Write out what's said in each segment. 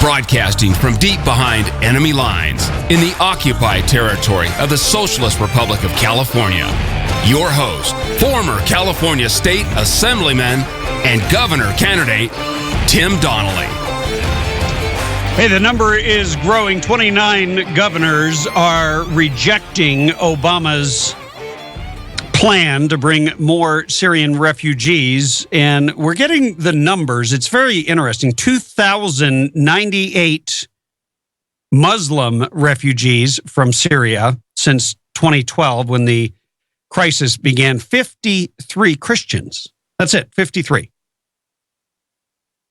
Broadcasting from deep behind enemy lines in the occupied territory of the Socialist Republic of California. Your host, former California State Assemblyman and Governor candidate, Tim Donnelly. Hey, the number is growing. 29 governors are rejecting Obama's plan to bring more Syrian refugees, and we're getting the numbers. It's very interesting. 2,098 Muslim refugees from Syria since 2012 when the crisis began. 53 Christians. That's it, 53.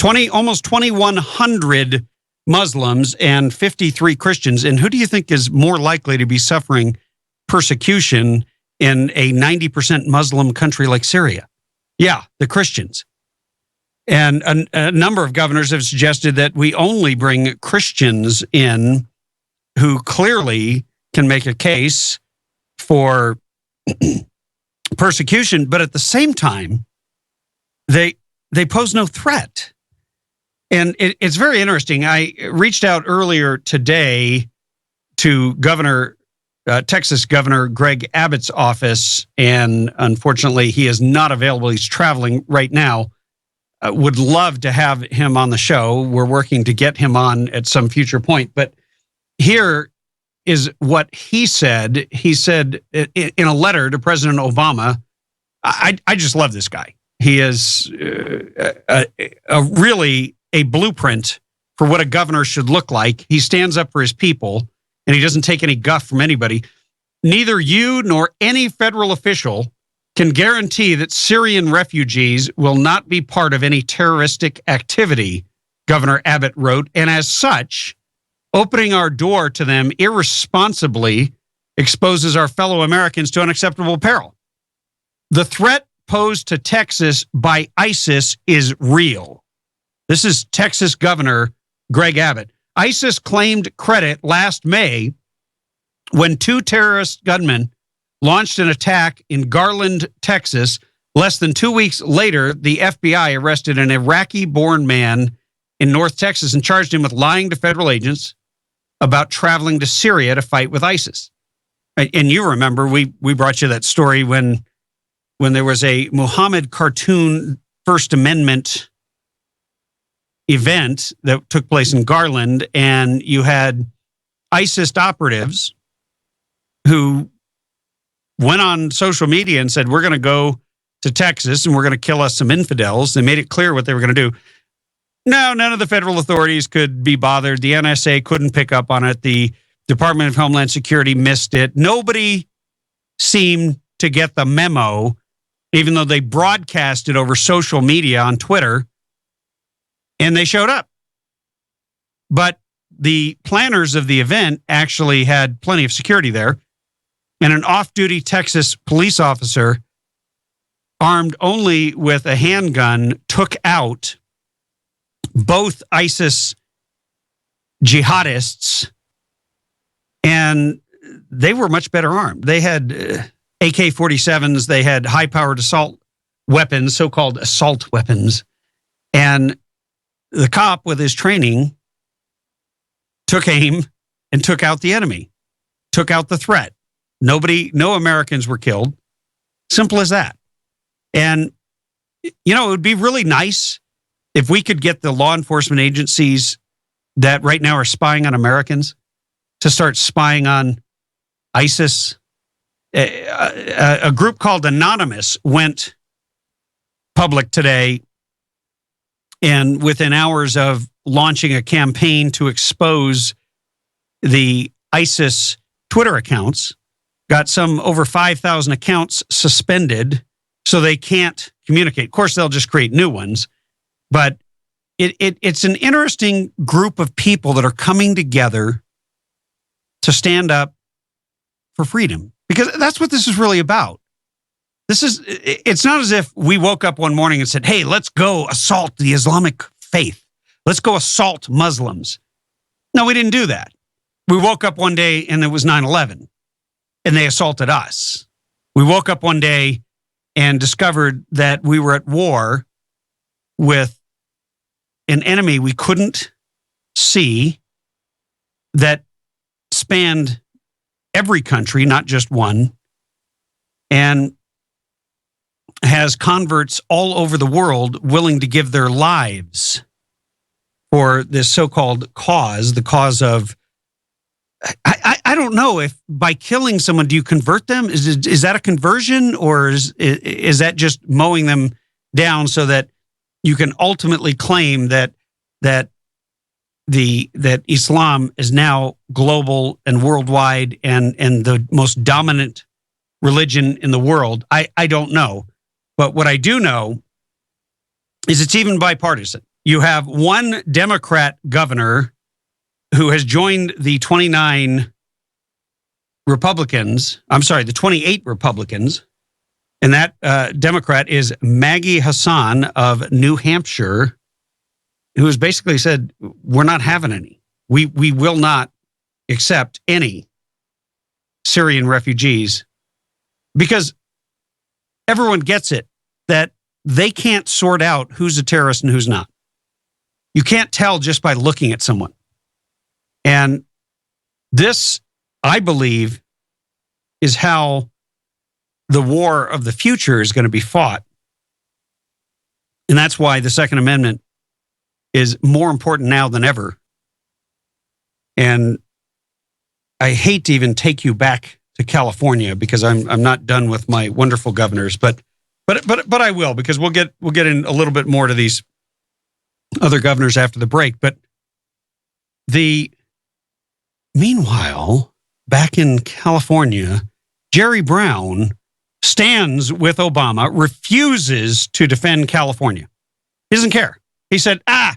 Almost 2,100 Muslims and 53 Christians. And who do you think is more likely to be suffering persecution in a 90% Muslim country like Syria? Yeah, the Christians. And a number of governors have suggested that we only bring Christians in who clearly can make a case for persecution, but at the same time, they pose no threat. And it's very interesting. I reached out earlier today to Texas Governor Greg Abbott's office, and unfortunately, he is not available. He's traveling right now. Would love to have him on the show. We're working to get him on at some future point. But here is what he said. He said in a letter to President Obama, I just love this guy. He is really a blueprint for what a governor should look like. He stands up for his people, and he doesn't take any guff from anybody. Neither you nor any federal official can guarantee that Syrian refugees will not be part of any terroristic activity, Governor Abbott wrote, and as such, opening our door to them irresponsibly exposes our fellow Americans to unacceptable peril. The threat posed to Texas by ISIS is real. This is Texas Governor Greg Abbott. ISIS claimed credit last May when two terrorist gunmen launched an attack in Garland, Texas. Less than 2 weeks later, the FBI arrested an Iraqi-born man in North Texas and charged him with lying to federal agents about traveling to Syria to fight with ISIS. And you remember, we brought you that story when there was a Muhammad cartoon First Amendment event that took place in Garland, and you had ISIS operatives who went on social media and said, we're going to go to Texas and we're going to kill us some infidels. They made it clear what they were going to do. No, none of the federal authorities could be bothered. The NSA couldn't pick up on it. The Department of Homeland Security missed it. Nobody seemed to get the memo, even though they broadcast it over social media on Twitter, and they showed up. But the planners of the event actually had plenty of security there, and an off-duty Texas police officer, armed only with a handgun, took out both ISIS jihadists, and they were much better armed. They had AK-47s, they had high-powered assault weapons, so-called assault weapons, and the cop, with his training, took aim and took out the enemy, took out the threat. No Americans were killed. Simple as that. And, you know, it would be really nice if we could get the law enforcement agencies that right now are spying on Americans to start spying on ISIS. A group called Anonymous went public today, and within hours of launching a campaign to expose the ISIS Twitter accounts, got some over 5,000 accounts suspended so they can't communicate. Of course, they'll just create new ones. But it's an interesting group of people that are coming together to stand up for freedom, because that's what this is really about. It's not as if we woke up one morning and said, hey, let's go assault the Islamic faith. Let's go assault Muslims. No, we didn't do that. We woke up one day and it was 9/11 and they assaulted us. We woke up one day and discovered that we were at war with an enemy we couldn't Sea that spanned every country, not just one, and has converts all over the world willing to give their lives for this so-called cause, the cause of, I don't know if by killing someone, do you convert them? Is that a conversion, or is that just mowing them down so that you can ultimately claim that Islam is now global and worldwide and the most dominant religion in the world? I don't know. But what I do know is it's even bipartisan. You have one Democrat governor who has joined the 28 Republicans, and that Democrat is Maggie Hassan of New Hampshire, who has basically said, we're not having any. We will not accept any Syrian refugees, because everyone gets it that they can't sort out who's a terrorist and who's not. You can't tell just by looking at someone. And this, I believe, is how the war of the future is going to be fought. And that's why the Second Amendment is more important now than ever. And I hate to even take you back to California, because I'm not done with my wonderful governors, but I will, because we'll get in a little bit more to these other governors after the break. But meanwhile, back in California, Jerry Brown stands with Obama, refuses to defend California. He doesn't care. He said, I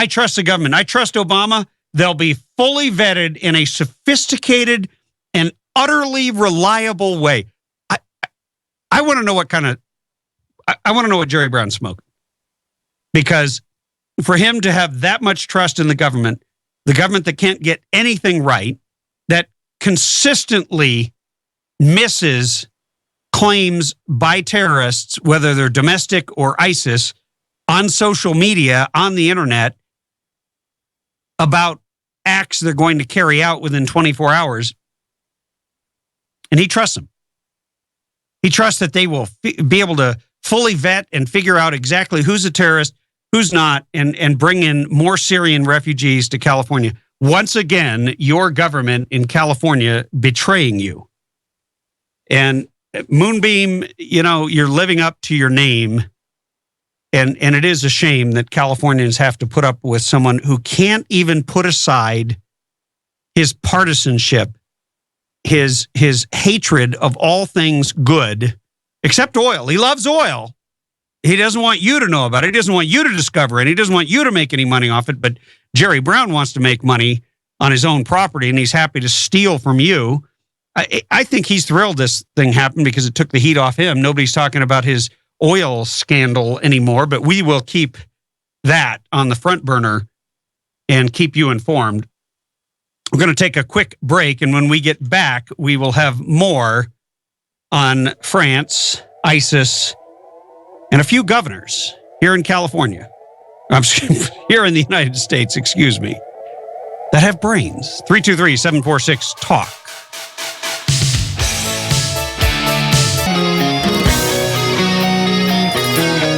trust the government. I trust Obama. They'll be fully vetted in a sophisticated and utterly reliable way. I want to know what I want to know what Jerry Brown smoked. Because for him to have that much trust in the government that can't get anything right, that consistently misses claims by terrorists, whether they're domestic or ISIS, on social media, on the internet, about acts they're going to carry out within 24 hours. And he trusts them. He trusts that they will be able to fully vet and figure out exactly who's a terrorist, who's not, and bring in more Syrian refugees to California. Once again, your government in California betraying you. And Moonbeam, you're living up to your name. And it is a shame that Californians have to put up with someone who can't even put aside his partisanship, his hatred of all things good, except oil. He loves oil. He doesn't want you to know about it. He doesn't want you to discover it. He doesn't want you to make any money off it. But Jerry Brown wants to make money on his own property, and he's happy to steal from you. I think he's thrilled this thing happened because it took the heat off him. Nobody's talking about his oil scandal anymore, but we will keep that on the front burner and keep you informed. We're going to take a quick break, and when we get back, we will have more on France, ISIS, and a few governors here in California. Here in the United States, excuse me, that have brains. 323-746-TALK.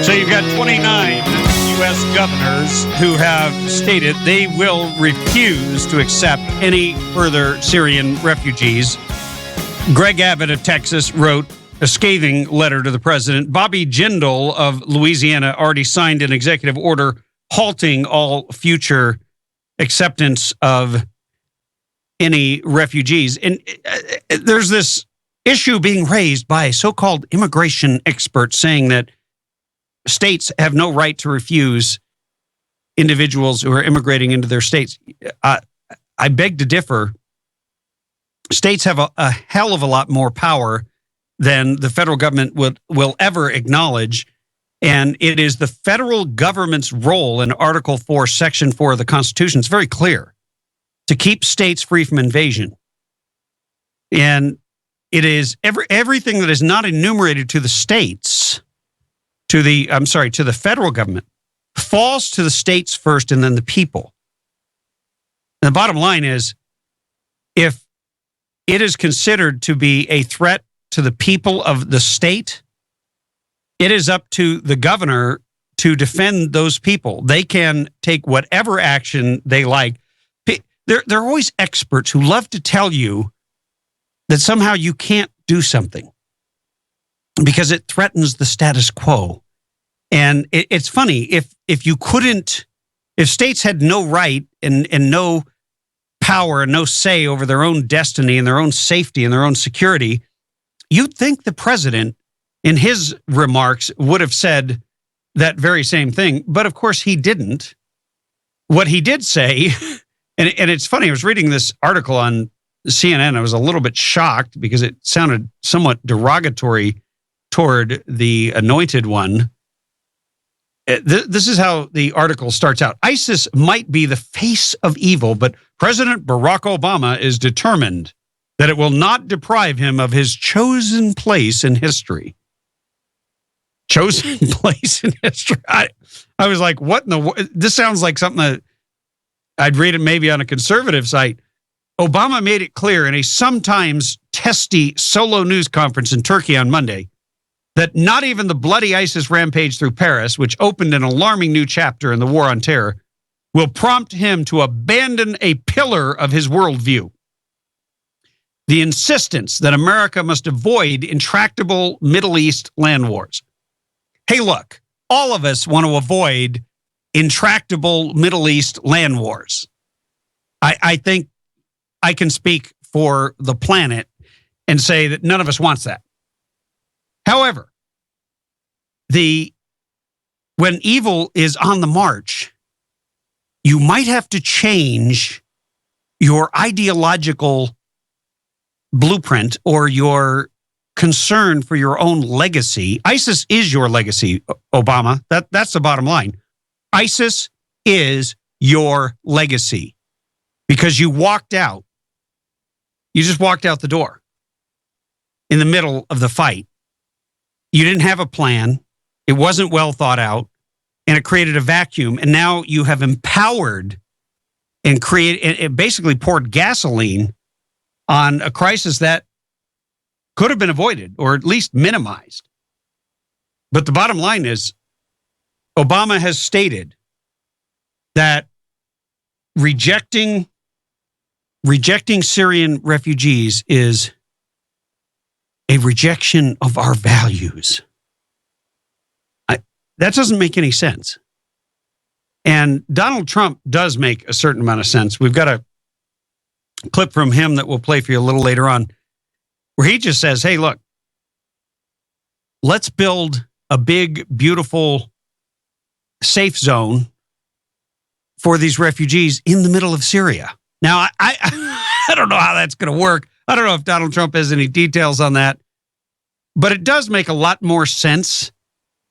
So you've got 29 U.S. governors who have stated they will refuse to accept any further Syrian refugees. Greg Abbott of Texas wrote a scathing letter to the president. Bobby Jindal of Louisiana already signed an executive order halting all future acceptance of any refugees. And there's this issue being raised by so-called immigration experts saying that states have no right to refuse individuals who are immigrating into their states. I beg to differ. States have a hell of a lot more power than the federal government will ever acknowledge. And it is the federal government's role in Article 4, Section 4 of the Constitution. It's very clear to keep states free from invasion. And it is everything that is not enumerated to the states, to the federal government, falls to the states first and then the people. And the bottom line is, if it is considered to be a threat to the people of the state, it is up to the governor to defend those people. They can take whatever action they like. There are always experts who love to tell you that somehow you can't do something because it threatens the status quo. And it's funny, if states had no right and no power and no say over their own destiny and their own safety and their own security, you'd think the president in his remarks would have said that very same thing. But of course he didn't. What he did say, and it's funny, I was reading this article on CNN. I was a little bit shocked because it sounded somewhat derogatory toward the anointed one. This is how the article starts out. ISIS might be the face of evil, but President Barack Obama is determined that it will not deprive him of his chosen place in history. Chosen place in history. I was like, what in the... This sounds like something that I'd read it maybe on a conservative site. Obama made it clear in a sometimes testy solo news conference in Turkey on Monday that not even the bloody ISIS rampage through Paris, which opened an alarming new chapter in the war on terror, will prompt him to abandon a pillar of his worldview. The insistence that America must avoid intractable Middle East land wars. Hey, look, all of us want to avoid intractable Middle East land wars. I think I can speak for the planet and say that none of us wants that. However, when evil is on the march, you might have to change your ideological blueprint or your concern for your own legacy. ISIS is your legacy, Obama. That's the bottom line. ISIS is your legacy because you walked out. You just walked out the door in the middle of the fight. You didn't have a plan. It wasn't well thought out, and it created a vacuum. And now you have empowered and basically poured gasoline on a crisis that could have been avoided or at least minimized. But the bottom line is, Obama has stated that rejecting Syrian refugees is a rejection of our values. That doesn't make any sense. And Donald Trump does make a certain amount of sense. We've got a clip from him that we'll play for you a little later on, where he just says, hey, look, let's build a big, beautiful, safe zone for these refugees in the middle of Syria. Now, I don't know how that's going to work. I don't know if Donald Trump has any details on that, but it does make a lot more sense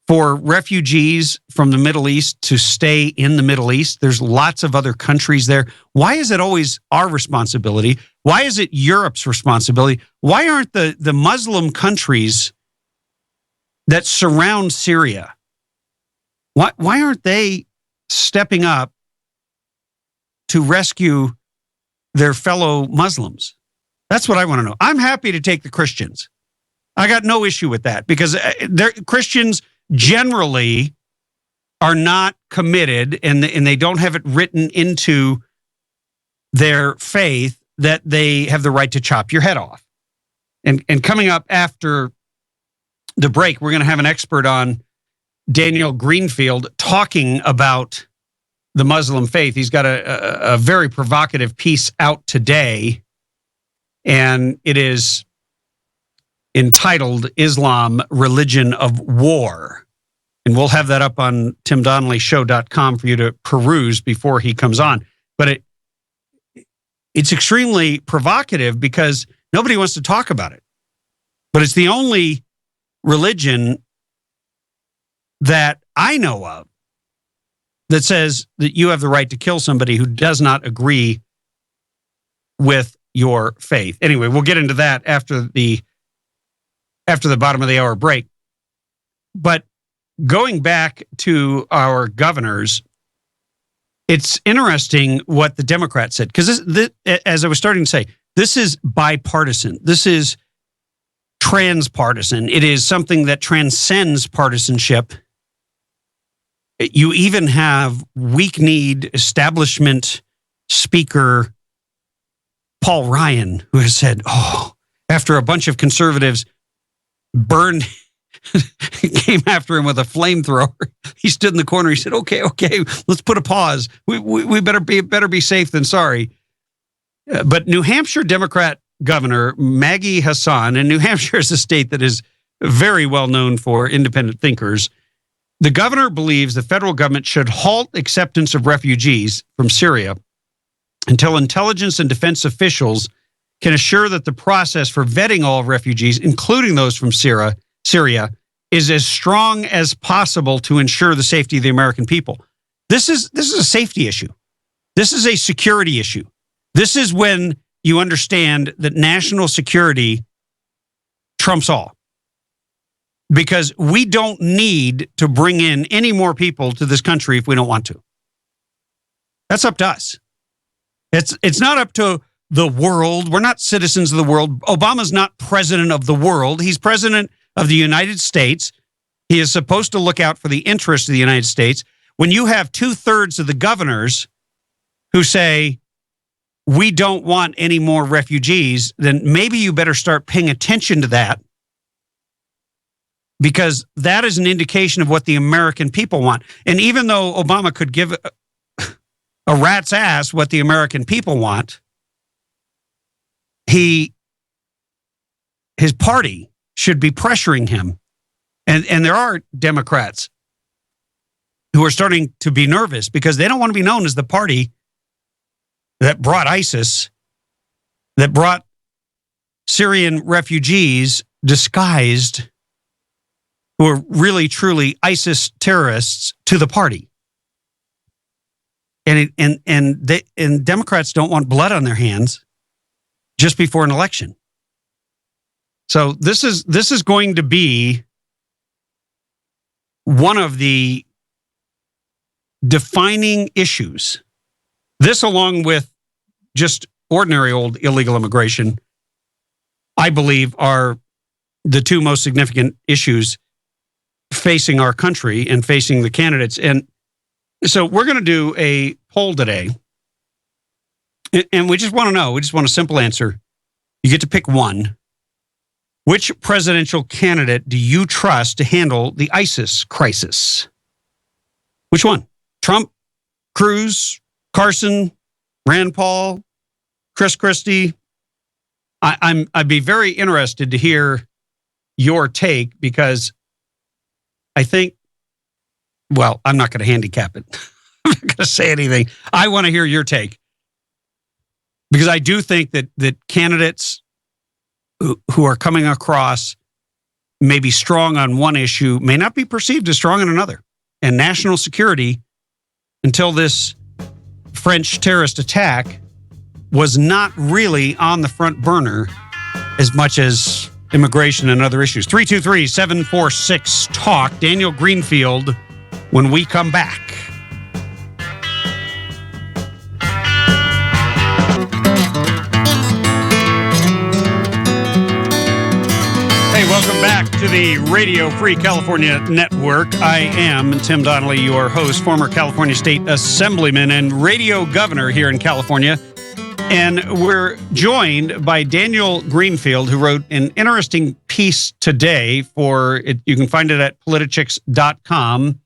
for refugees from the Middle East to stay in the Middle East. There's lots of other countries there. Why is it always our responsibility? Why is it Europe's responsibility? Why aren't the Muslim countries that surround Syria, why aren't they stepping up to rescue their fellow Muslims? That's what I want to know. I'm happy to take the Christians. I got no issue with that because Christians generally are not committed and they don't have it written into their faith that they have the right to chop your head off. And coming up after the break, we're going to have an expert on Daniel Greenfield talking about the Muslim faith. He's got a very provocative piece out today, and it is entitled Islam, Religion of War. And we'll have that up on timdonnellyshow.com for you to peruse before he comes on. But it's extremely provocative because nobody wants to talk about it. But it's the only religion that I know of that says that you have the right to kill somebody who does not agree with your faith. Anyway, we'll get into that after the bottom of the hour break. But going back to our governors, it's interesting what the Democrats said, because this, as I was starting to say, this is bipartisan. This is transpartisan. It is something that transcends partisanship. You even have weak-kneed establishment speaker Paul Ryan, who has said, after a bunch of conservatives came after him with a flamethrower, he stood in the corner. He said, okay, let's put a pause. We better be safe than sorry. But New Hampshire Democrat Governor Maggie Hassan, and New Hampshire is a state that is very well known for independent thinkers. The governor believes the federal government should halt acceptance of refugees from Syria until intelligence and defense officials can assure that the process for vetting all refugees, including those from Syria, is as strong as possible to ensure the safety of the American people. This is a safety issue. This is a security issue. This is when you understand that national security trumps all. Because we don't need to bring in any more people to this country if we don't want to. That's up to us. It's not up to the world. We're not citizens of the world. Obama's not president of the world. He's president of the United States. He is supposed to look out for the interests of the United States. When you have 2/3 of the governors who say, we don't want any more refugees, then maybe you better start paying attention to that, because that is an indication of what the American people want. And even though Obama could give a rat's ass what the American people want, his party should be pressuring him. And there are Democrats who are starting to be nervous because they don't want to be known as the party that brought ISIS, that brought Syrian refugees disguised, who are really, truly ISIS terrorists, to the party. And Democrats don't want blood on their hands just before an election. So this is going to be one of the defining issues. This, along with just ordinary old illegal immigration, I believe are the two most significant issues facing our country and facing the candidates. And so we're going to do a poll today. And we just want to know, we just want a simple answer. You get to pick one. Which presidential candidate do you trust to handle the ISIS crisis? Which one? Trump, Cruz, Carson, Rand Paul, Chris Christie? I'd be very interested to hear your take, because I think, well, I'm not going to handicap it. I'm not going to say anything. I want to hear your take, because I do think that candidates who are coming across may be strong on one issue may not be perceived as strong on another. And national security, until this French terrorist attack, was not really on the front burner as much as immigration and other issues. 323-746-TALK. Daniel Greenfield when we come back. Hey, welcome back to the Radio Free California Network. I am Tim Donnelly, your host, former California State Assemblyman and radio governor here in California. And we're joined by Daniel Greenfield, who wrote an interesting piece today for it. You can find it at politichicks.com,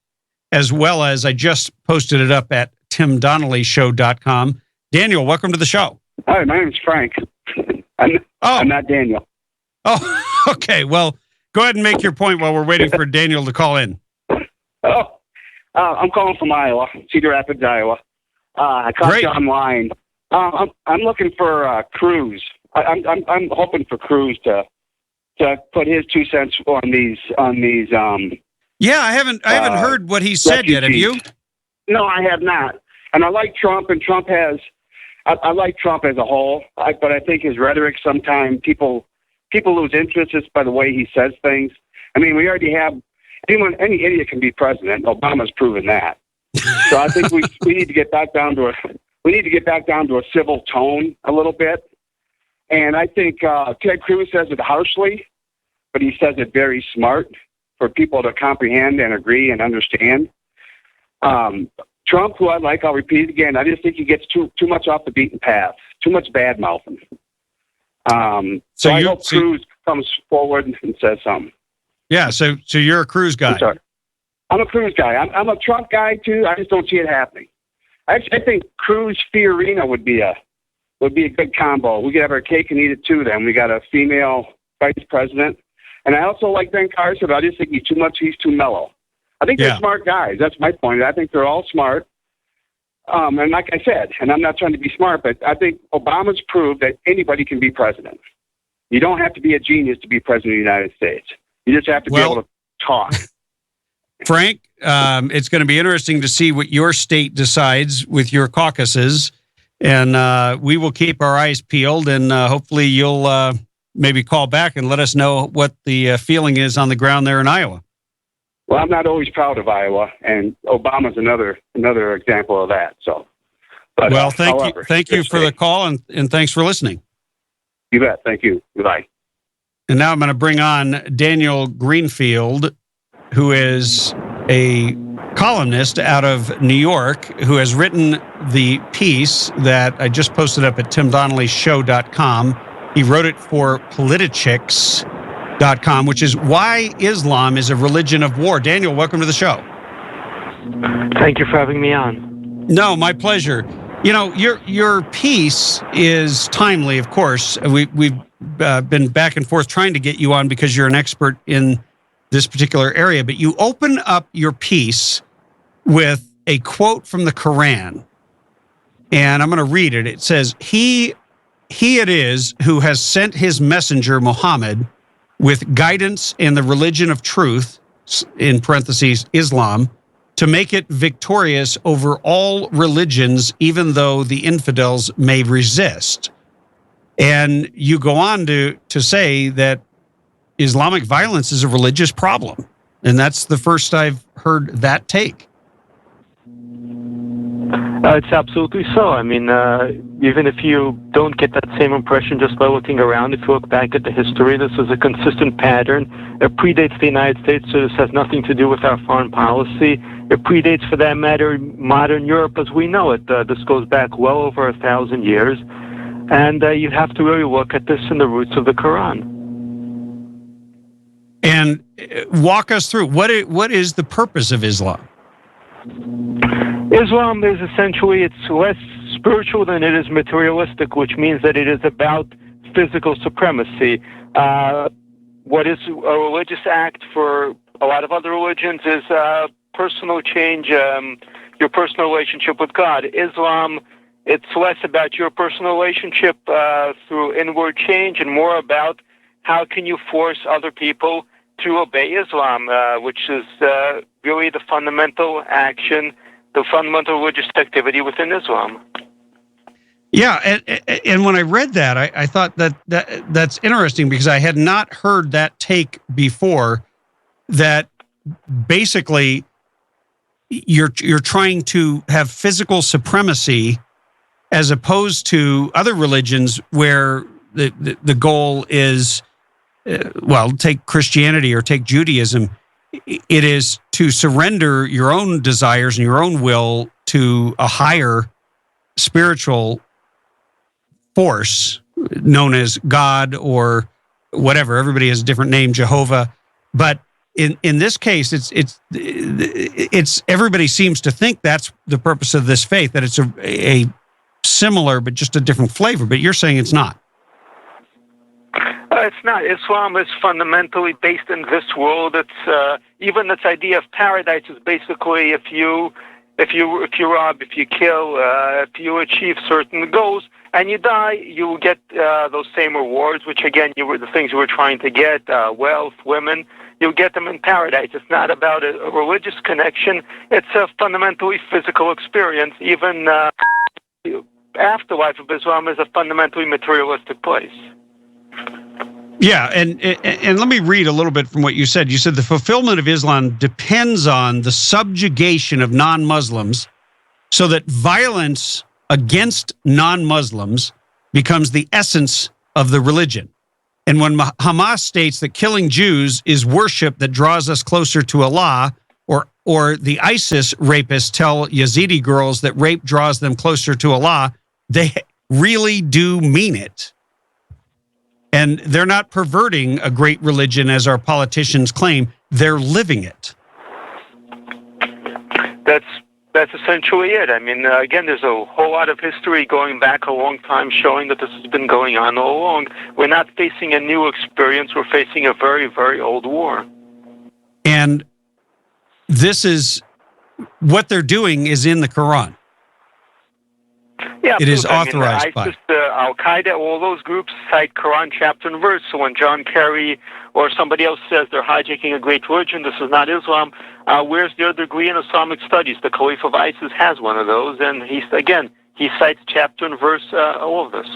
as well as I just posted it up at timdonnellyshow.com. Daniel, welcome to the show. Hi, my name's Frank. I'm not Daniel. Oh, okay. Well, go ahead and make your point while we're waiting for Daniel to call in. I'm calling from Iowa, Cedar Rapids, Iowa. I caught you online. I'm looking for Cruz. I'm hoping for Cruz to put his 2 cents on these. Yeah, I haven't heard what he said yet. Have you? No, I have not. And I like Trump, and Trump has. I like Trump as a whole, but I think his rhetoric sometimes people lose interest just by the way he says things. I mean, we already have any idiot can be president. Obama's proven that. So I think we need to get back down to a civil tone a little bit. And I think Ted Cruz says it harshly, but he says it very smart for people to comprehend and agree and understand. Trump, who I like, I'll repeat it again, I just think he gets too much off the beaten path, too much bad mouthing. So I hope Cruz comes forward and says something. Yeah, so you're a Cruz guy. I'm a Cruz guy. I'm a Trump guy too. I just don't see it happening. I think Cruz Fiorina would be a good combo. We could have our cake and eat it too. Then we got a female vice president, and I also like Ben Carson, but I just think he's too much. He's too mellow. I think they're smart guys. That's my point. I think they're all smart. And like I said, and I'm not trying to be smart, but I think Obama's proved that anybody can be president. You don't have to be a genius to be president of the United States. You just have to be able to talk. Frank, it's going to be interesting to see what your state decides with your caucuses, and we will keep our eyes peeled, and hopefully you'll maybe call back and let us know what the feeling is on the ground there in Iowa. Well, I'm not always proud of Iowa, and Obama's another example of that. So, but, well, thank you for the call, and thanks for listening. You bet. Thank you. Goodbye. And now I'm going to bring on Daniel Greenfield, who is a columnist out of New York, who has written the piece that I just posted up at timdonnellyshow.com. He wrote it for Politichicks.com, which is Why Islam is a Religion of War. Daniel, welcome to the show. Thank you for having me on. No, my pleasure. You know, your piece is timely, of course. We've been back and forth trying to get you on because you're an expert in this particular area, but you open up your piece with a quote from the Quran, and I'm going to read it. It says, He it is who has sent his messenger Muhammad with guidance and the religion of truth, in parentheses, Islam, to make it victorious over all religions, even though the infidels may resist. And you go on to say that Islamic violence is a religious problem. And that's the first I've heard that take. It's absolutely so. I mean, even if you don't get that same impression just by looking around, if you look back at the history, this is a consistent pattern. It predates the United States, so this has nothing to do with our foreign policy. It predates, for that matter, modern Europe as we know it. This goes back well over 1,000 years. And you have to really look at this in the roots of the Quran. And walk us through, what is the purpose of Islam? Islam is essentially, it's less spiritual than it is materialistic, which means that it is about physical supremacy. What is a religious act for a lot of other religions is personal change, your personal relationship with God. Islam, it's less about your personal relationship through inward change and more about how can you force other people to obey Islam, which is really the fundamental action, the fundamental religious activity within Islam. Yeah, and when I read that, I thought that's interesting because I had not heard that take before, that basically you're trying to have physical supremacy as opposed to other religions where the goal is, well, take Christianity or take Judaism. It is to surrender your own desires and your own will to a higher spiritual force known as God or whatever. Everybody has a different name, Jehovah. But in this case, it's everybody seems to think that's the purpose of this faith, that it's a similar but just a different flavor. But you're saying it's not. It's not. Islam is fundamentally based in this world. It's even this idea of paradise is basically if you rob, if you kill, if you achieve certain goals and you die, you will get those same rewards, which again, the things you were trying to get, wealth, women. You'll get them in paradise. It's not about a religious connection. It's a fundamentally physical experience. Even afterlife of Islam is a fundamentally materialistic place. Yeah, and let me read a little bit from what you said. You said the fulfillment of Islam depends on the subjugation of non-Muslims, so that violence against non-Muslims becomes the essence of the religion. And when Hamas states that killing Jews is worship that draws us closer to Allah, or the ISIS rapists tell Yazidi girls that rape draws them closer to Allah, they really do mean it. And they're not perverting a great religion as our politicians claim. They're living it. That's essentially it. I mean, again, there's a whole lot of history going back a long time showing that this has been going on all along. We're not facing a new experience. We're facing a very, very old war. And this is what they're doing is in the Quran. Yeah, it is authorized by Al-Qaeda, all those groups cite Quran chapter and verse. So when John Kerry or somebody else says they're hijacking a great religion, this is not Islam, where's their degree in Islamic studies? The Caliph of ISIS has one of those, and he cites chapter and verse all of this.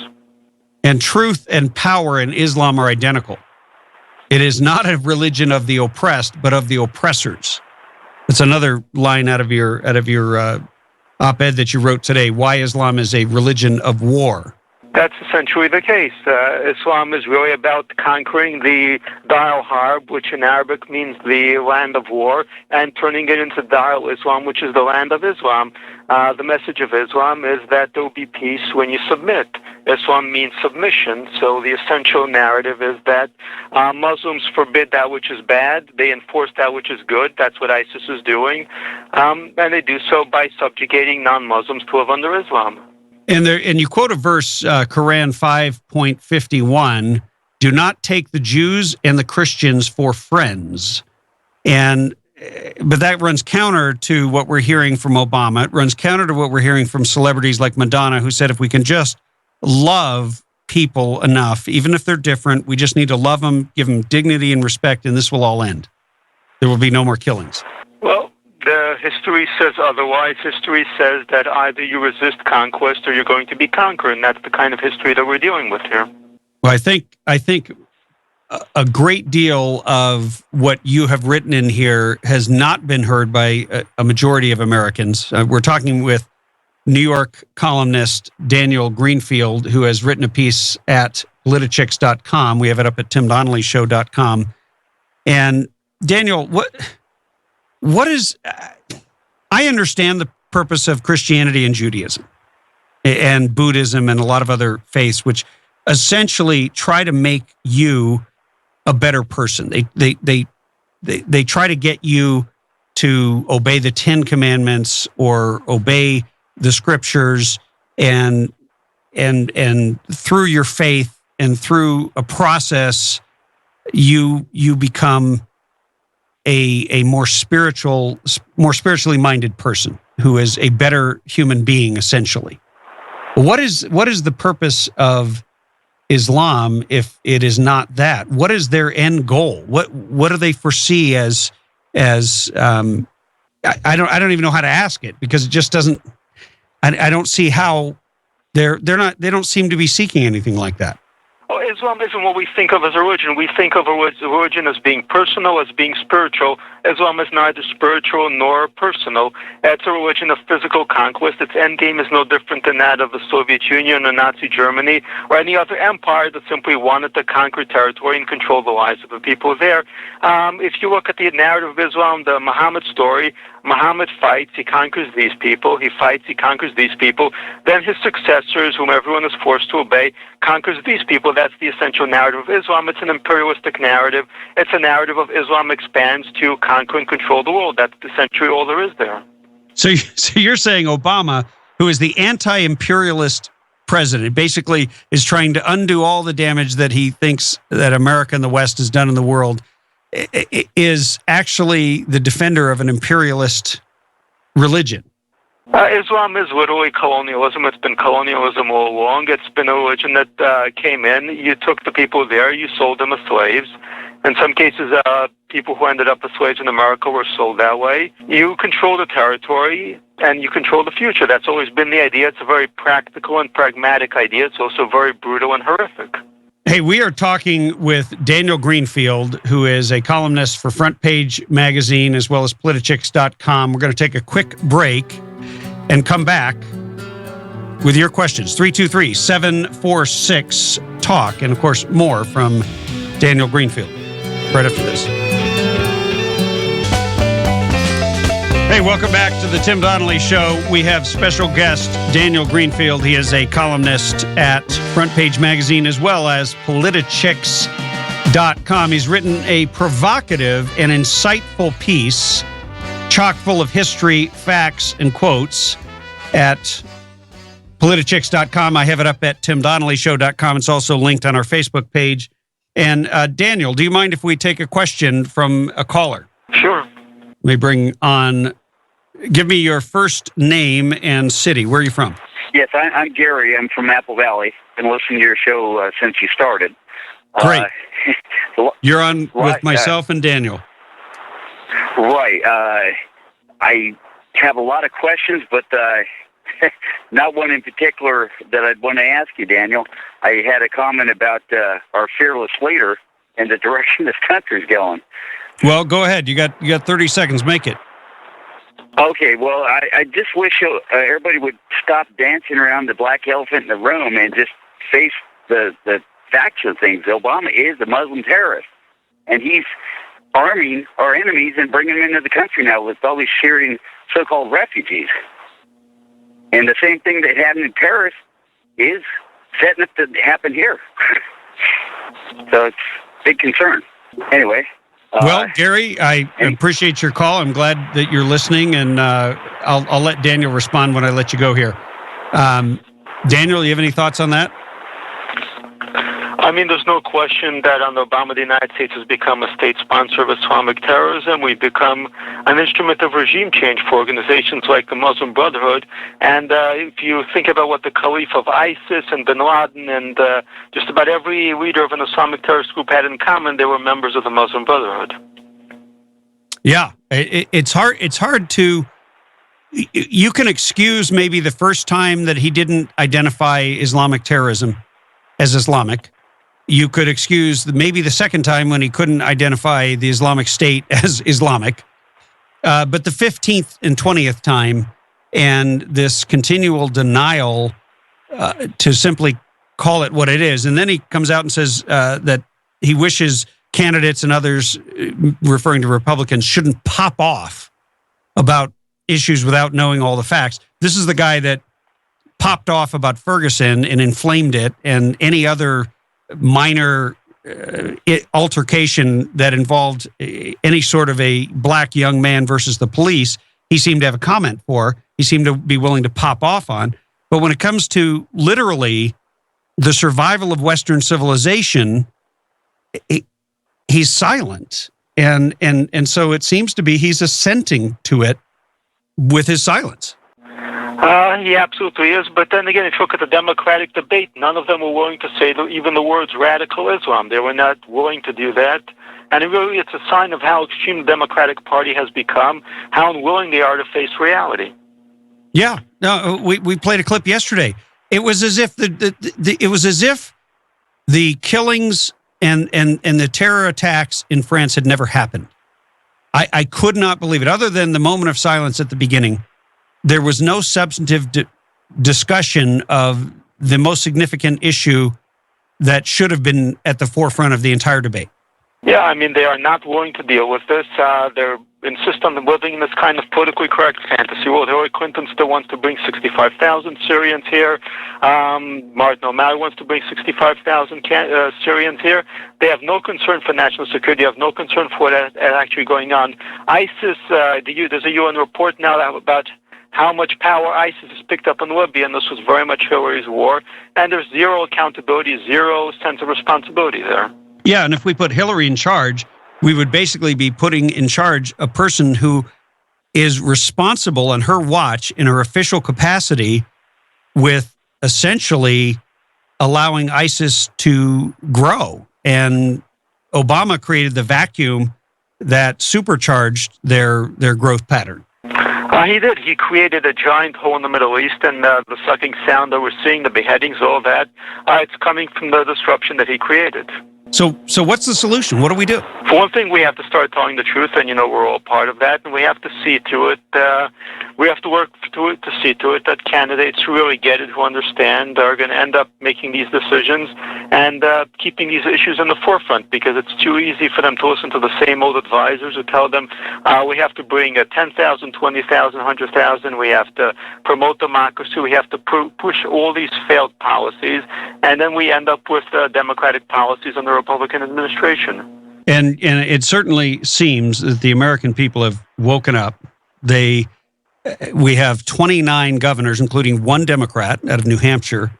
And truth and power in Islam are identical. It is not a religion of the oppressed, but of the oppressors. That's another line out of your op-ed that you wrote today, why Islam is a religion of war. That's essentially the case. Islam is really about conquering the Dar al-Harb, which in Arabic means the land of war, and turning it into Dar al-Islam, which is the land of Islam. The message of Islam is that there will be peace when you submit. Islam means submission, so the essential narrative is that Muslims forbid that which is bad, they enforce that which is good. That's what ISIS is doing, and they do so by subjugating non-Muslims to live under Islam. And you quote a verse, Quran 5.51, do not take the Jews and the Christians for friends. But that runs counter to what we're hearing from Obama. It runs counter to what we're hearing from celebrities like Madonna, who said if we can just love people enough, even if they're different, we just need to love them, give them dignity and respect, and this will all end. There will be no more killings. Well, the history says otherwise. History says that either you resist conquest or you're going to be conquered, and that's the kind of history that we're dealing with here. Well, I think a great deal of what you have written in here has not been heard by a majority of Americans. We're talking with New York columnist Daniel Greenfield, who has written a piece at politichicks.com. We have it up at timdonnellyshow.com. And Daniel, what is, I understand the purpose of Christianity and Judaism and Buddhism and a lot of other faiths, which essentially try to make you a better person. They try to get you to obey the 10 Commandments or obey the scriptures, and through your faith and through a process, you become a more spiritually minded person who is a better human being, essentially. What is the purpose of Islam if it is not that? What is their end goal? What do they foresee as I don't even know how to ask it, because it just doesn't. I don't see how they don't seem to be seeking anything like that. Well, Islam isn't what we think of as a religion. We think of a religion as being personal, as being spiritual. Islam is neither spiritual nor personal. It's a religion of physical conquest. Its end game is no different than that of the Soviet Union or Nazi Germany or any other empire that simply wanted to conquer territory and control the lives of the people there. If you look at the narrative of Islam, the Muhammad story, Muhammad fights, he conquers these people, he fights, he conquers these people. Then his successors, whom everyone is forced to obey, conquers these people. That's the essential narrative of Islam. It's an imperialistic narrative. It's a narrative of Islam expands to conquer and control the world. That's essentially all there is there. So you're saying Obama, who is the anti-imperialist president, basically is trying to undo all the damage that he thinks that America and the West has done in the world, is actually the defender of an imperialist religion. Islam is literally colonialism. It's been colonialism all along. It's been a religion that came in. You took the people there, you sold them as slaves. In some cases, people who ended up as slaves in America were sold that way. You control the territory and you control the future. That's always been the idea. It's a very practical and pragmatic idea. It's also very brutal and horrific. Hey, we are talking with Daniel Greenfield, who is a columnist for Front Page Magazine as well as Politichicks.com. We're going to take a quick break and come back with your questions. 323-746-TALK. And, of course, more from Daniel Greenfield right after this. Hey, welcome back to the Tim Donnelly Show. We have special guest Daniel Greenfield. He is a columnist at Front Page Magazine as well as Politichicks.com. He's written a provocative and insightful piece, chock full of history, facts, and quotes at Politichicks.com. I have it up at TimDonnellyShow.com. It's also linked on our Facebook page. And Daniel, do you mind if we take a question from a caller? Sure. Let me bring on... Give me your first name and city. Where are you from? Yes, I'm Gary. I'm from Apple Valley. Been listening to your show since you started. Great. You're on with myself and Daniel. Right. I have a lot of questions, but not one in particular that I'd want to ask you, Daniel. I had a comment about our fearless leader and the direction this country's going. Well, go ahead. You got 30 seconds. Make it. Okay, well, I just wish everybody would stop dancing around the black elephant in the room and just face the facts of things. Obama is a Muslim terrorist, and he's arming our enemies and bringing them into the country now with all these Syrian so-called refugees. And the same thing that happened in Paris is setting up to happen here. So it's a big concern. Anyway. Well, Gary, I appreciate your call. I'm glad that you're listening, and I'll let Daniel respond when I let you go here. Daniel, you have any thoughts on that? I mean, there's no question that under Obama, the United States has become a state sponsor of Islamic terrorism. We've become an instrument of regime change for organizations like the Muslim Brotherhood. And if you think about what the Caliph of ISIS and bin Laden and just about every leader of an Islamic terrorist group had in common, they were members of the Muslim Brotherhood. Yeah, it's hard. It's hard to. You can excuse maybe the first time that he didn't identify Islamic terrorism as Islamic. You could excuse maybe the second time when he couldn't identify the Islamic State as Islamic. But the 15th and 20th time and this continual denial to simply call it what it is. And then he comes out and says that he wishes candidates and others, referring to Republicans, shouldn't pop off about issues without knowing all the facts. This is the guy that popped off about Ferguson and inflamed it, and any other minor altercation that involved any sort of a black young man versus the police, he seemed to have a comment for. He seemed to be willing to pop off on. But when it comes to literally the survival of Western civilization, he's silent. And so it seems to be he's assenting to it with his silence. He absolutely is. But then again, if you look at the Democratic debate, none of them were willing to say even the words radical Islam. They were not willing to do that. And really, it's a sign of how extreme the Democratic Party has become, how unwilling they are to face reality. Yeah. No, we played a clip yesterday. It was as if the killings and the terror attacks in France had never happened. I could not believe it. Other than the moment of silence at the beginning, there was no substantive discussion of the most significant issue that should have been at the forefront of the entire debate. Yeah, I mean, they are not willing to deal with this. They insist on living in this kind of politically correct fantasy world. Hillary Clinton still wants to bring 65,000 Syrians here. Martin O'Malley wants to bring 65,000 Syrians here. They have no concern for national security. They have no concern for what actually going on. ISIS, there's a UN report now about how much power ISIS has picked up in Libya, and this was very much Hillary's war. And there's zero accountability, zero sense of responsibility there. Yeah, and if we put Hillary in charge, we would basically be putting in charge a person who is responsible on her watch in her official capacity with essentially allowing ISIS to grow. And Obama created the vacuum that supercharged their growth pattern. He did. He created a giant hole in the Middle East, and the sucking sound that we're seeing, the beheadings, all of that, it's coming from the disruption that he created. So what's the solution? What do we do? For one thing, we have to start telling the truth, and we're all part of that, and we have to see to it. We have to work to see to it that candidates who really get it, who understand, are going to end up making these decisions and keeping these issues in the forefront, because it's too easy for them to listen to the same old advisors who tell them we have to bring 10,000, 20,000, 100,000. We have to promote democracy. We have to push all these failed policies, and then we end up with democratic policies under Republican administration. And it certainly seems that the American people have woken up. We have 29 governors, including one Democrat out of New Hampshire,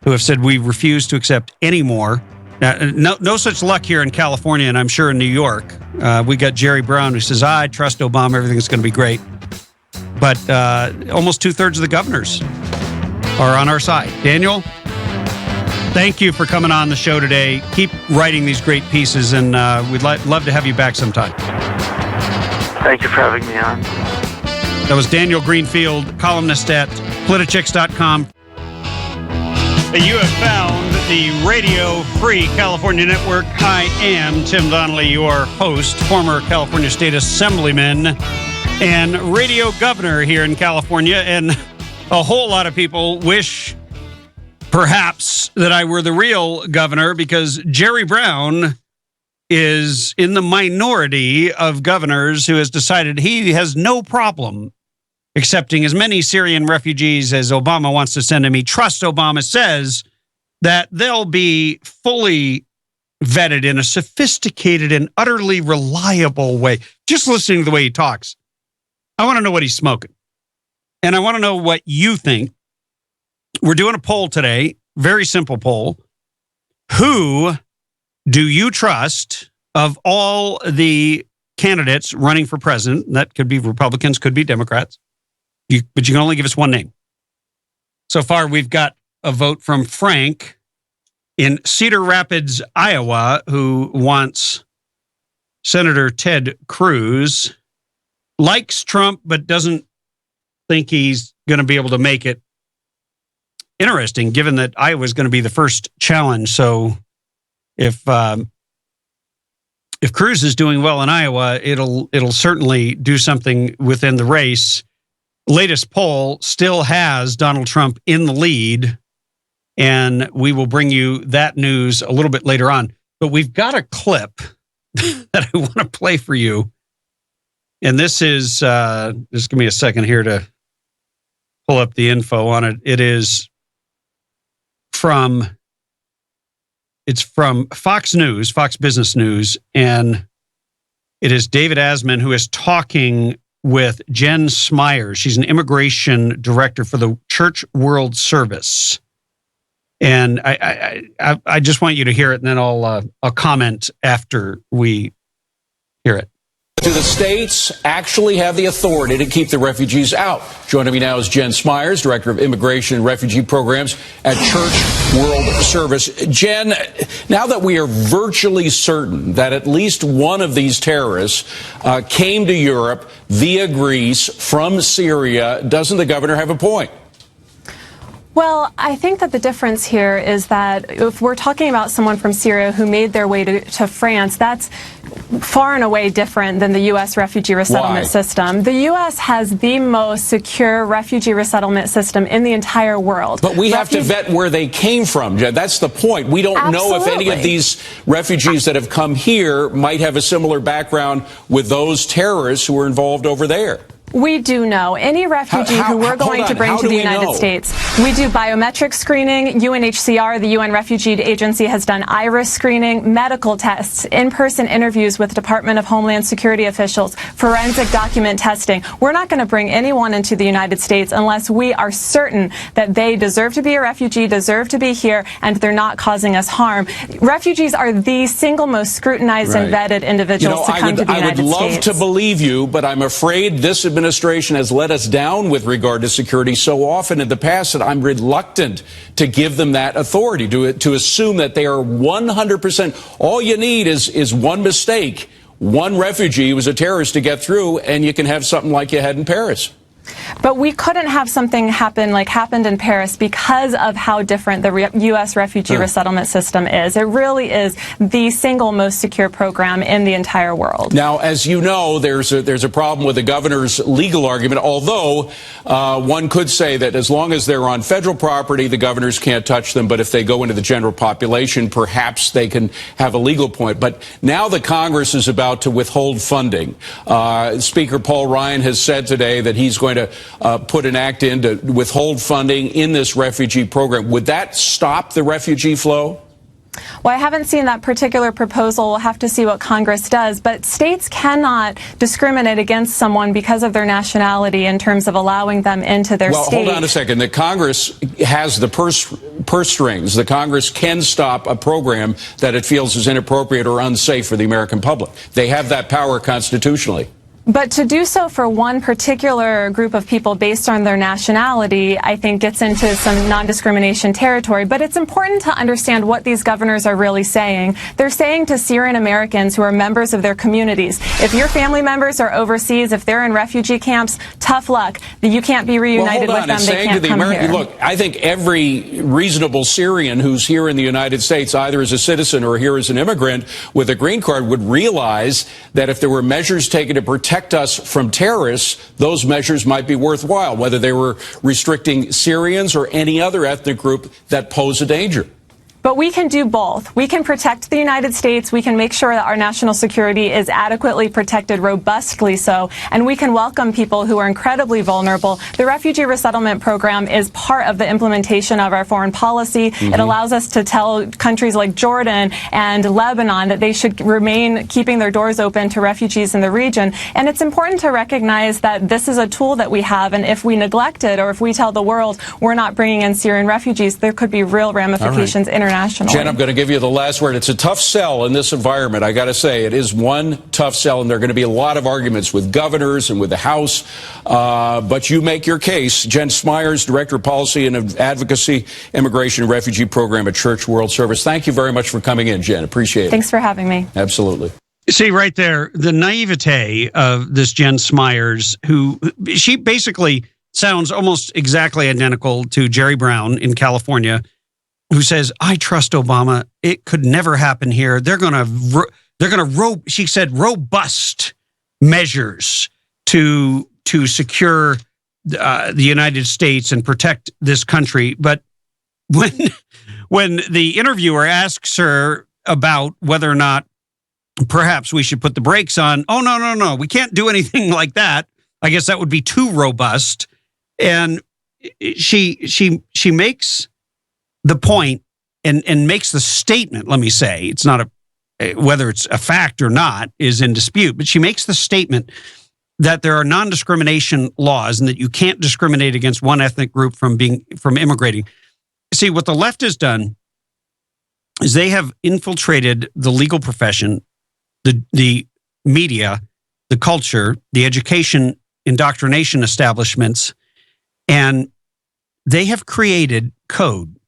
who have said we refuse to accept any more. No such luck here in California, and I'm sure in New York. We got Jerry Brown, who says, I trust Obama, everything's going to be great. But almost two-thirds of the governors are on our side. Daniel, thank you for coming on the show today. Keep writing these great pieces, and we'd love to have you back sometime. Thank you for having me on. That was Daniel Greenfield, columnist at Politichicks.com. You have found the Radio Free California Network. I am Tim Donnelly, your host, former California State Assemblyman and radio governor here in California. And a whole lot of people wish perhaps that I were the real governor, because Jerry Brown is in the minority of governors who has decided he has no problem accepting as many Syrian refugees as Obama wants to send him. He trusts Obama, says that they'll be fully vetted in a sophisticated and utterly reliable way. Just listening to the way he talks, I want to know what he's smoking. And I want to know what you think. We're doing a poll today, very simple poll. Who do you trust of all the candidates running for president? That could be Republicans, could be Democrats. But you can only give us one name. So far, we've got a vote from Frank in Cedar Rapids, Iowa, who wants Senator Ted Cruz, likes Trump, but doesn't think he's going to be able to make it. Interesting, given that Iowa is going to be the first challenge. So if Cruz is doing well in Iowa, it'll certainly do something within the race. Latest poll still has Donald Trump in the lead, and we will bring you that news a little bit later on. But we've got a clip that I want to play for you. And this is, just give me a second here to pull up the info on it. It's from Fox News, Fox Business News, and it is David Asman who is talking with Jen Smyers. She's an immigration director for the Church World Service. And I just want you to hear it, and then I'll comment after we hear it. Do the states actually have the authority to keep the refugees out? Joining me now is Jen Smyers, Director of Immigration and Refugee Programs at Church World Service. Jen, now that we are virtually certain that at least one of these terrorists came to Europe via Greece from Syria, doesn't the governor have a point? Well, I think that the difference here is that if we're talking about someone from Syria who made their way to France, that's far and away different than the U.S. refugee resettlement system. The U.S. has the most secure refugee resettlement system in the entire world. But we have to vet where they came from, Jen. That's the point. We don't know if any of these refugees that have come here might have a similar background with those terrorists who were involved over there. We do know. Any refugee who we're going to bring to the United States, we do biometric screening. UNHCR, the UN Refugee Agency, has done iris screening, medical tests, in-person interviews with Department of Homeland Security officials, forensic document testing. We're not going to bring anyone into the United States unless we are certain that they deserve to be a refugee, deserve to be here, and they're not causing us harm. Refugees are the single most scrutinized and vetted individuals to come to the United States. I would love to believe you, but I'm afraid this administration has let us down with regard to security so often in the past that I'm reluctant to give them that authority, to assume that they are 100%. All you need is one mistake, one refugee who was a terrorist to get through, and you can have something like you had in Paris. But we couldn't have something happen like happened in Paris because of how different the U.S. refugee resettlement system is. It really is the single most secure program in the entire world. Now, as you know, there's a problem with the governor's legal argument, although one could say that as long as they're on federal property, the governors can't touch them. But if they go into the general population, perhaps they can have a legal point. But now the Congress is about to withhold funding. Speaker Paul Ryan has said today that he's going to put an act in to withhold funding in this refugee program. Would that stop the refugee flow? Well, I haven't seen that particular proposal. We'll have to see what Congress does. But states cannot discriminate against someone because of their nationality in terms of allowing them into their state. Well, hold on a second. The Congress has the purse strings. The Congress can stop a program that it feels is inappropriate or unsafe for the American public. They have that power constitutionally. But to do so for one particular group of people based on their nationality, I think gets into some non-discrimination territory. But it's important to understand what these governors are really saying. They're saying to Syrian Americans who are members of their communities, if your family members are overseas, if they're in refugee camps, tough luck. You can't be reunited with them. They can't come here. Look, I think every reasonable Syrian who's here in the United States, either as a citizen or here as an immigrant with a green card, would realize that if there were measures taken to protect us from terrorists, those measures might be worthwhile, whether they were restricting Syrians or any other ethnic group that pose a danger. But we can do both. We can protect the United States. We can make sure that our national security is adequately protected, robustly so, and we can welcome people who are incredibly vulnerable. The refugee resettlement program is part of the implementation of our foreign policy. It allows us to tell countries like Jordan and Lebanon that they should remain keeping their doors open to refugees in the region. And it's important to recognize that this is a tool that we have, and if we neglect it or if we tell the world we're not bringing in Syrian refugees, there could be real ramifications internationally. Jen, I'm going to give you the last word. It's a tough sell in this environment. I got to say, it is one tough sell, and there are going to be a lot of arguments with governors and with the House. But you make your case. Jen Smyers, Director of Policy and Advocacy, Immigration and Refugee Program at Church World Service. Thank you very much for coming in, Jen. Appreciate it. Thanks for having me. Absolutely. See, right there, the naivete of this Jen Smyers, who she basically sounds almost exactly identical to Jerry Brown in California, who says, I trust Obama. It could never happen here. They're going to, she said, robust measures to secure the United States and protect this country. But when the interviewer asks her about whether or not perhaps we should put the brakes on, oh, no, we can't do anything like that. I guess that would be too robust. And she makes the point and makes the statement, let me say, it's not whether it's a fact or not is in dispute, but she makes the statement that there are non-discrimination laws and that you can't discriminate against one ethnic group from immigrating. See, what the left has done is they have infiltrated the legal profession, the media, the culture, the education, indoctrination establishments, and they have created code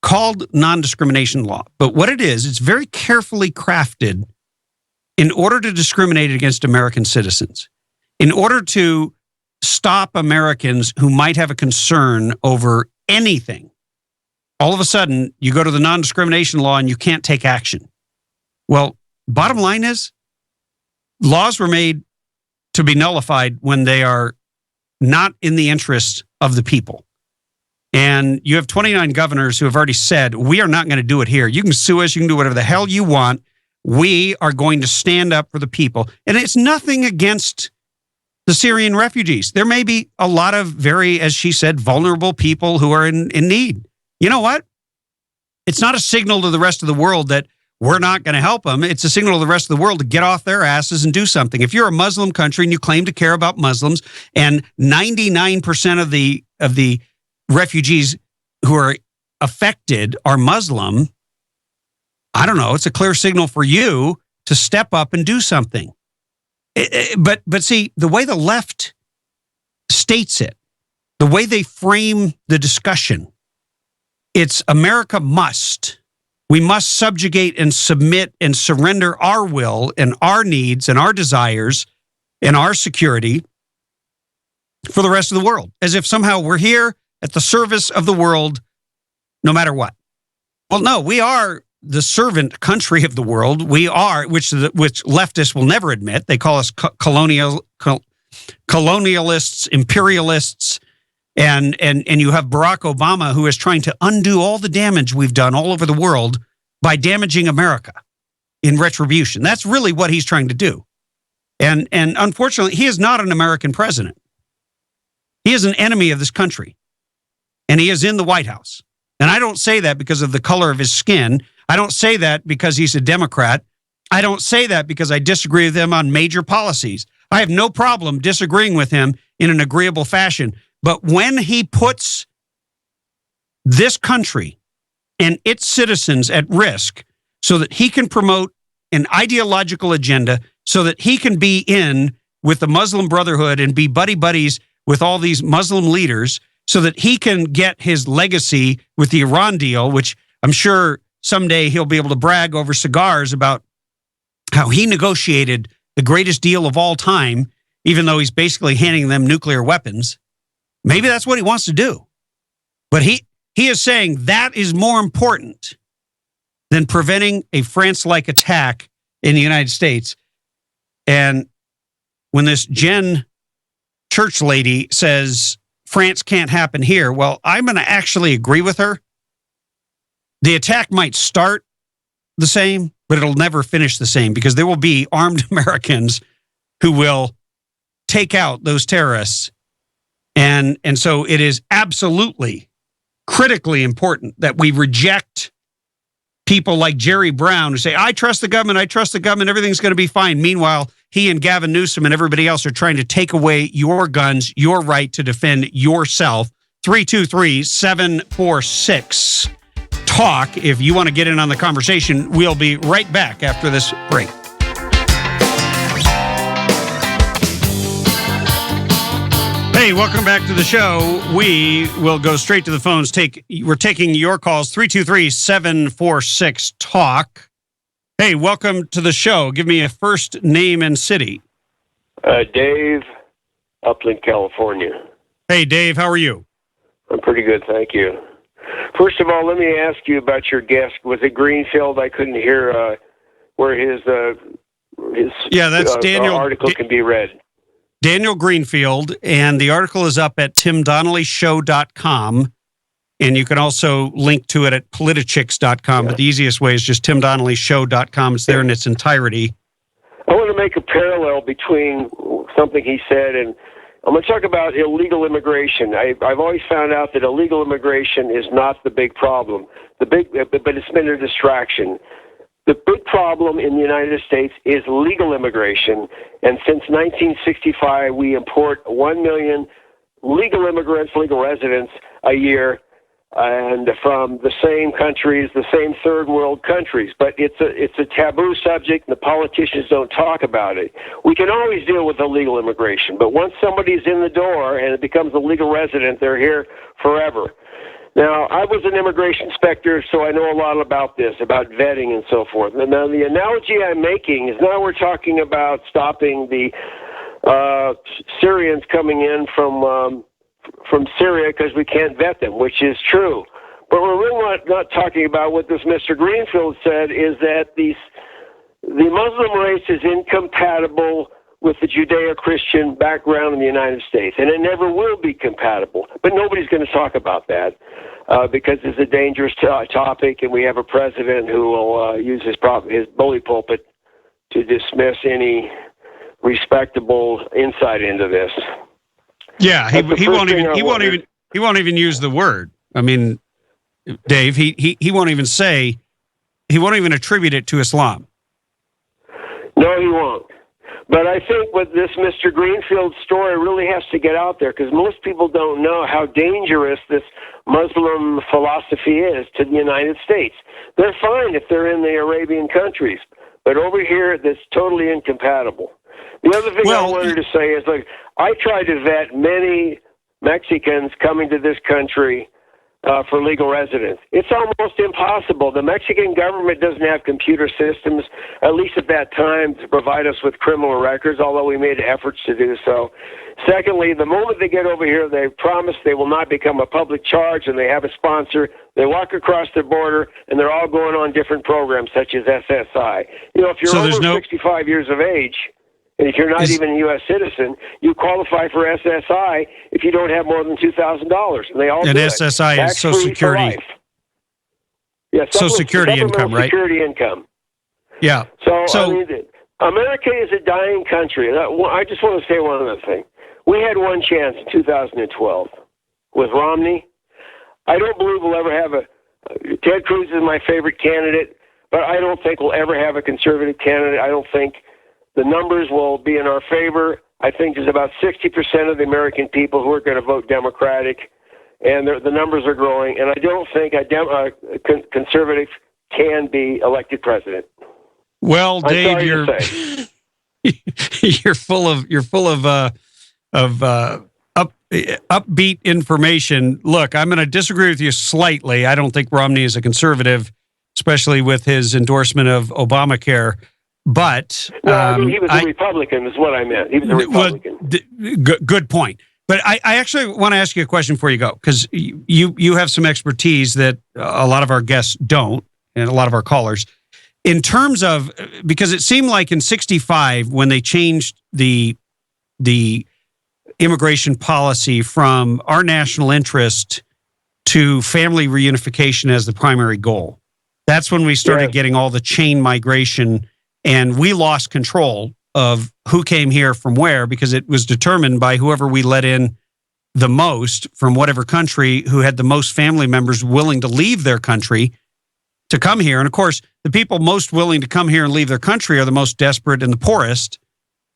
called non-discrimination law. But what it is, it's very carefully crafted in order to discriminate against American citizens, in order to stop Americans who might have a concern over anything. All of a sudden, you go to the non-discrimination law and you can't take action. Well, bottom line is, laws were made to be nullified when they are not in the interest of the people. And you have 29 governors who have already said, we are not going to do it here. You can sue us. You can do whatever the hell you want. We are going to stand up for the people. And it's nothing against the Syrian refugees. There may be a lot of very, as she said, vulnerable people who are in need. You know what? It's not a signal to the rest of the world that we're not going to help them. It's a signal to the rest of the world to get off their asses and do something. If you're a Muslim country and you claim to care about Muslims, and 99% of the refugees who are affected are Muslim, I don't know, it's a clear signal for you to step up and do something. But see, the way the left states it, the way they frame the discussion, it's America must. We must subjugate and submit and surrender our will and our needs and our desires and our security for the rest of the world, as if somehow we're here at the service of the world no matter what. Well, no, we are the servant country of the world. We are, which leftists will never admit. They call us colonialists, imperialists, and you have Barack Obama, who is trying to undo all the damage we've done all over the world by damaging America in retribution. That's really what he's trying to do. And unfortunately, he is not an American president. He is an enemy of this country, and he is in the White House. And I don't say that because of the color of his skin. I don't say that because he's a Democrat. I don't say that because I disagree with him on major policies. I have no problem disagreeing with him in an agreeable fashion. But when he puts this country and its citizens at risk so that he can promote an ideological agenda, so that he can be in with the Muslim Brotherhood and be buddies with all these Muslim leaders, so that he can get his legacy with the Iran deal, which I'm sure someday he'll be able to brag over cigars about how he negotiated the greatest deal of all time, even though he's basically handing them nuclear weapons. Maybe that's what he wants to do. But he is saying that is more important than preventing a France-like attack in the United States. And when this Jen church lady says France can't happen here, well, I'm going to actually agree with her. The attack might start the same, but it'll never finish the same, because there will be armed Americans who will take out those terrorists. And so it is absolutely critically important that we reject people like Jerry Brown who say, I trust the government, everything's going to be fine. Meanwhile, he and Gavin Newsom and everybody else are trying to take away your guns, your right to defend yourself. 323-746-TALK. If you want to get in on the conversation, we'll be right back after this break. Hey, welcome back to the show. We will go straight to the phones. We're taking your calls, 323-746-TALK. Hey, welcome to the show. Give me a first name and city. Dave, Upland, California. Hey, Dave, how are you? I'm pretty good, thank you. First of all, let me ask you about your guest. Was it Greenfield? I couldn't hear where his that's Daniel. Article can be read. Daniel Greenfield, and the article is up at timdonnellyshow.com, and you can also link to it at politichicks.com, but the easiest way is just timdonnellyshow.com. It's there in its entirety. I want to make a parallel between something he said, and I'm going to talk about illegal immigration. I've always found out that illegal immigration is not the big problem, but it's been a distraction. The big problem in the United States is legal immigration, and since 1965, we import 1 million legal immigrants, legal residents a year, and from the same countries, the same third world countries. But it's a taboo subject, and the politicians don't talk about it. We can always deal with illegal immigration, but once somebody's in the door and it becomes a legal resident, they're here forever. Now, I was an immigration inspector, so I know a lot about this, about vetting and so forth. And now the analogy I'm making is now we're talking about stopping the Syrians coming in from Syria because we can't vet them, which is true. But we're really not talking about what this Mr. Greenfield said, is that the Muslim race is incompatible with the Judeo-Christian background in the United States, and it never will be compatible. But nobody's going to talk about that because it's a dangerous topic, and we have a president who will use his bully pulpit to dismiss any respectable insight into this. Yeah, he won't even use the word. I mean, Dave, he won't even attribute it to Islam. No, he won't. But I think with this Mr. Greenfield story really has to get out there, because most people don't know how dangerous this Muslim philosophy is to the United States. They're fine if they're in the Arabian countries, but over here, that's totally incompatible. The other thing I wanted to say is, I try to vet many Mexicans coming to this country for legal residents. It's almost impossible. The Mexican government doesn't have computer systems, at least at that time, to provide us with criminal records, although we made efforts to do so. Secondly, the moment they get over here, they promise they will not become a public charge, and they have a sponsor. They walk across the border, and they're all going on different programs, such as SSI. You know, if you're over 65 years of age, and if you're not even a U.S. citizen, you qualify for SSI if you don't have more than $2,000. And they all do SSI it. is Social Security. Yeah, Social Security income, right? Security income. Yeah. So I mean, America is a dying country. And I just want to say one other thing. We had one chance in 2012 with Romney. I don't believe we'll ever have Ted Cruz is my favorite candidate, but I don't think we'll ever have a conservative candidate. I don't think the numbers will be in our favor. I think there's about 60% of the American people who are going to vote Democratic, and the numbers are growing. And I don't think a conservative can be elected president. Well, Dave, you're full of upbeat information. Look, I'm going to disagree with you slightly. I don't think Romney is a conservative, especially with his endorsement of Obamacare. But I mean, he was a Republican, is what I meant. He was a Republican. Good point. But I actually want to ask you a question before you go, because you have some expertise that a lot of our guests don't, and a lot of our callers. In terms of, because it seemed like in '65 when they changed the immigration policy from our national interest to family reunification as the primary goal, that's when we started getting all the chain migration. And we lost control of who came here from where, because it was determined by whoever we let in the most from whatever country, who had the most family members willing to leave their country to come here. And of course, the people most willing to come here and leave their country are the most desperate and the poorest.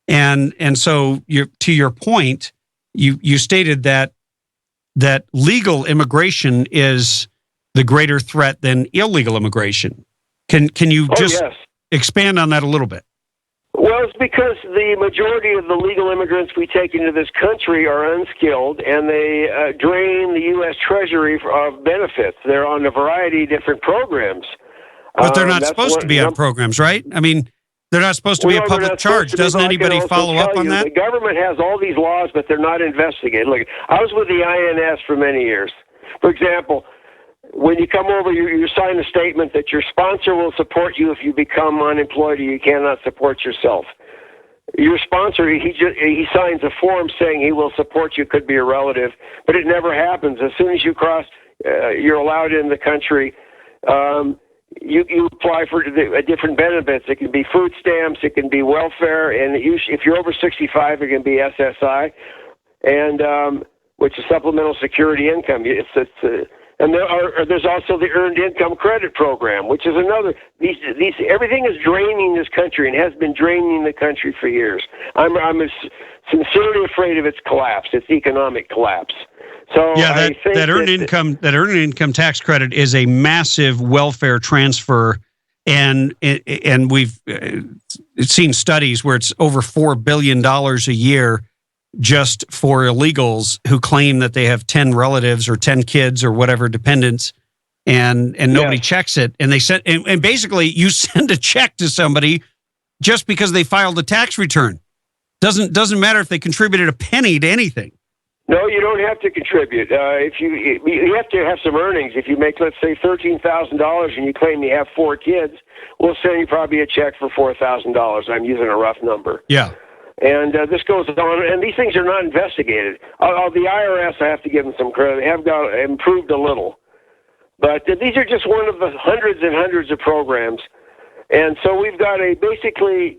And so to your point, you stated that legal immigration is the greater threat than illegal immigration. Can you expand on that a little bit? Well, it's because the majority of the legal immigrants we take into this country are unskilled, and they drain the U.S. Treasury of benefits. They're on a variety of different programs. But they're not supposed to be on programs, right? I mean, they're not supposed to be a public charge. Doesn't anybody follow up on that? The government has all these laws, but they're not investigated. Look, I was with the INS for many years. For example, when you come over, you sign a statement that your sponsor will support you if you become unemployed or you cannot support yourself. Your sponsor, he signs a form saying he will support you, could be a relative, but it never happens. As soon as you cross, you're allowed in the country, you apply for different benefits. It can be food stamps, it can be welfare, and if you're over 65, it can be SSI, and which is supplemental security income. And there's also the Earned Income Credit Program, which is another. Everything is draining this country and has been draining the country for years. I'm sincerely afraid of its collapse, its economic collapse. So yeah, that earned income tax credit is a massive welfare transfer, and we've seen studies where it's over $4 billion a year just for illegals who claim that they have 10 relatives or 10 kids or whatever dependents, and nobody checks it. And they send, and basically you send a check to somebody just because they filed a tax return. Doesn't matter if they contributed a penny to anything. No, you don't have to contribute. If you have to have some earnings. If you make, let's say, $13,000 and you claim you have 4 kids, we'll send you probably a check for $4,000. I'm using a rough number. Yeah. And this goes on, and these things are not investigated. The IRS, I have to give them some credit. They have got improved a little. But these are just one of the hundreds and hundreds of programs. And so we've got basically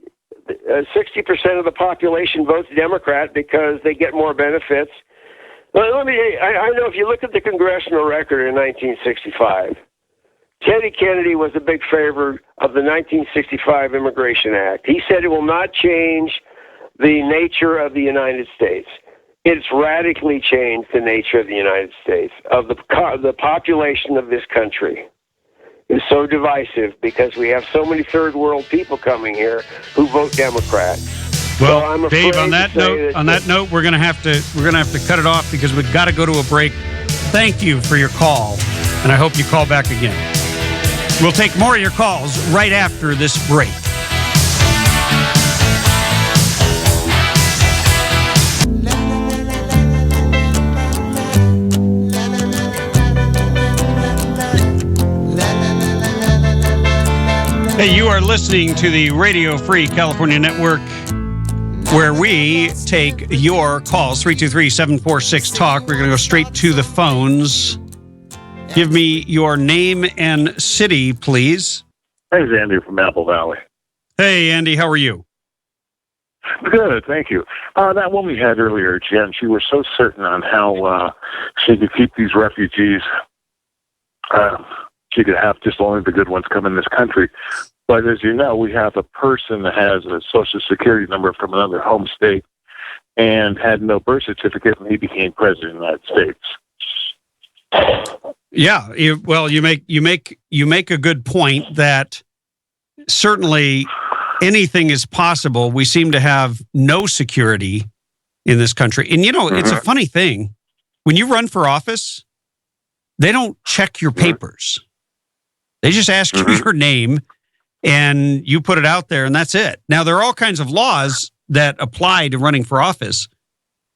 60% of the population votes Democrat because they get more benefits. I know if you look at the congressional record in 1965, Teddy Kennedy was a big favor of the 1965 Immigration Act. He said it will not change the nature of the United States. It's radically changed the nature of the United States, of the population of this country. Is so divisive because we have so many third world people coming here who vote Democrat. Well, so Dave, on that note, we're going to have to cut it off because we've got to go to a break. Thank you for your call, and I hope you call back again. We'll take more of your calls right after this break. Hey, you are listening to the Radio Free California Network, where we take your calls, 323-746-TALK. We're going to go straight to the phones. Give me your name and city, please. Hey, it's Andy from Apple Valley. Hey, Andy, how are you? Good, thank you. That woman we had earlier, Jen, she was so certain on how she could keep these refugees. She could have just only the good ones come in this country. But as you know, we have a person that has a Social Security number from another home state and had no birth certificate when he became president of the United States. Yeah, you make a good point that certainly anything is possible. We seem to have no security in this country. And, it's a funny thing. When you run for office, they don't check your papers. They just ask you your name, and you put it out there, and that's it. Now, there are all kinds of laws that apply to running for office,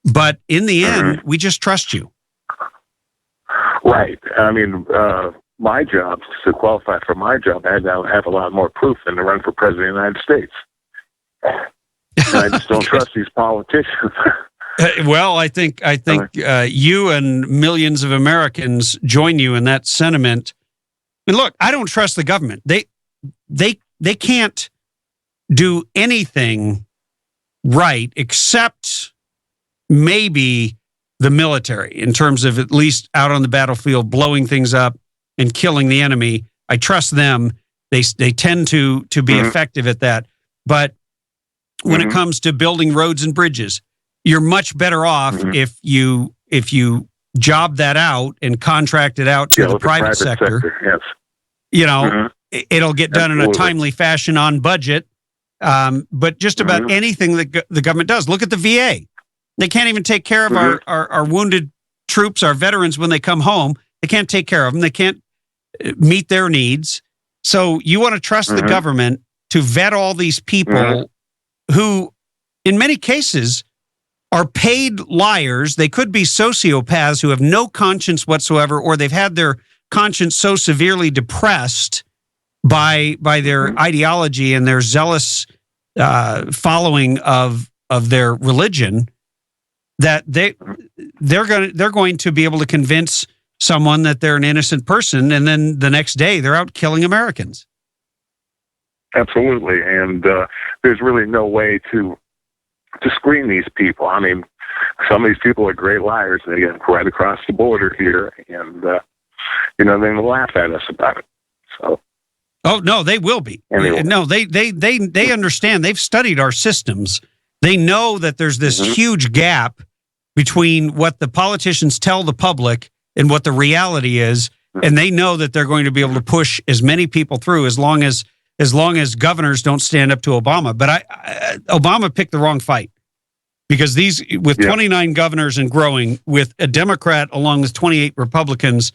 but in the end, we just trust you. Right. I mean, my job, to qualify for my job, I had to have a lot more proof than to run for president of the United States. I just don't trust these politicians. Well, I think you and millions of Americans join you in that sentiment. And look, I don't trust the government. They can't do anything right except maybe the military in terms of at least out on the battlefield blowing things up and killing the enemy. I trust them. They tend to be effective at that. But when it comes to building roads and bridges, you're much better off if you job that out and contract it out to the private sector. Yes. It'll get done in a timely fashion on budget. But just about anything that the government does. Look at the VA. They can't even take care of our wounded troops, our veterans, when they come home. They can't take care of them. They can't meet their needs. So you want to trust the government to vet all these people who, in many cases, are paid liars. They could be sociopaths who have no conscience whatsoever, or they've had their conscience so severely depressed by their ideology and their zealous following of their religion that they're going to be able to convince someone that they're an innocent person, and then the next day they're out killing Americans. Absolutely, and there's really no way to screen these people. I mean, some of these people are great liars. They get right across the border here, and they laugh at us about it. So. Oh no, they will be. Anyway. No, they understand. They've studied our systems. They know that there's this huge gap between what the politicians tell the public and what the reality is, and they know that they're going to be able to push as many people through as long as governors don't stand up to Obama. But Obama picked the wrong fight, because with 29 governors and growing, with a Democrat along with 28 Republicans,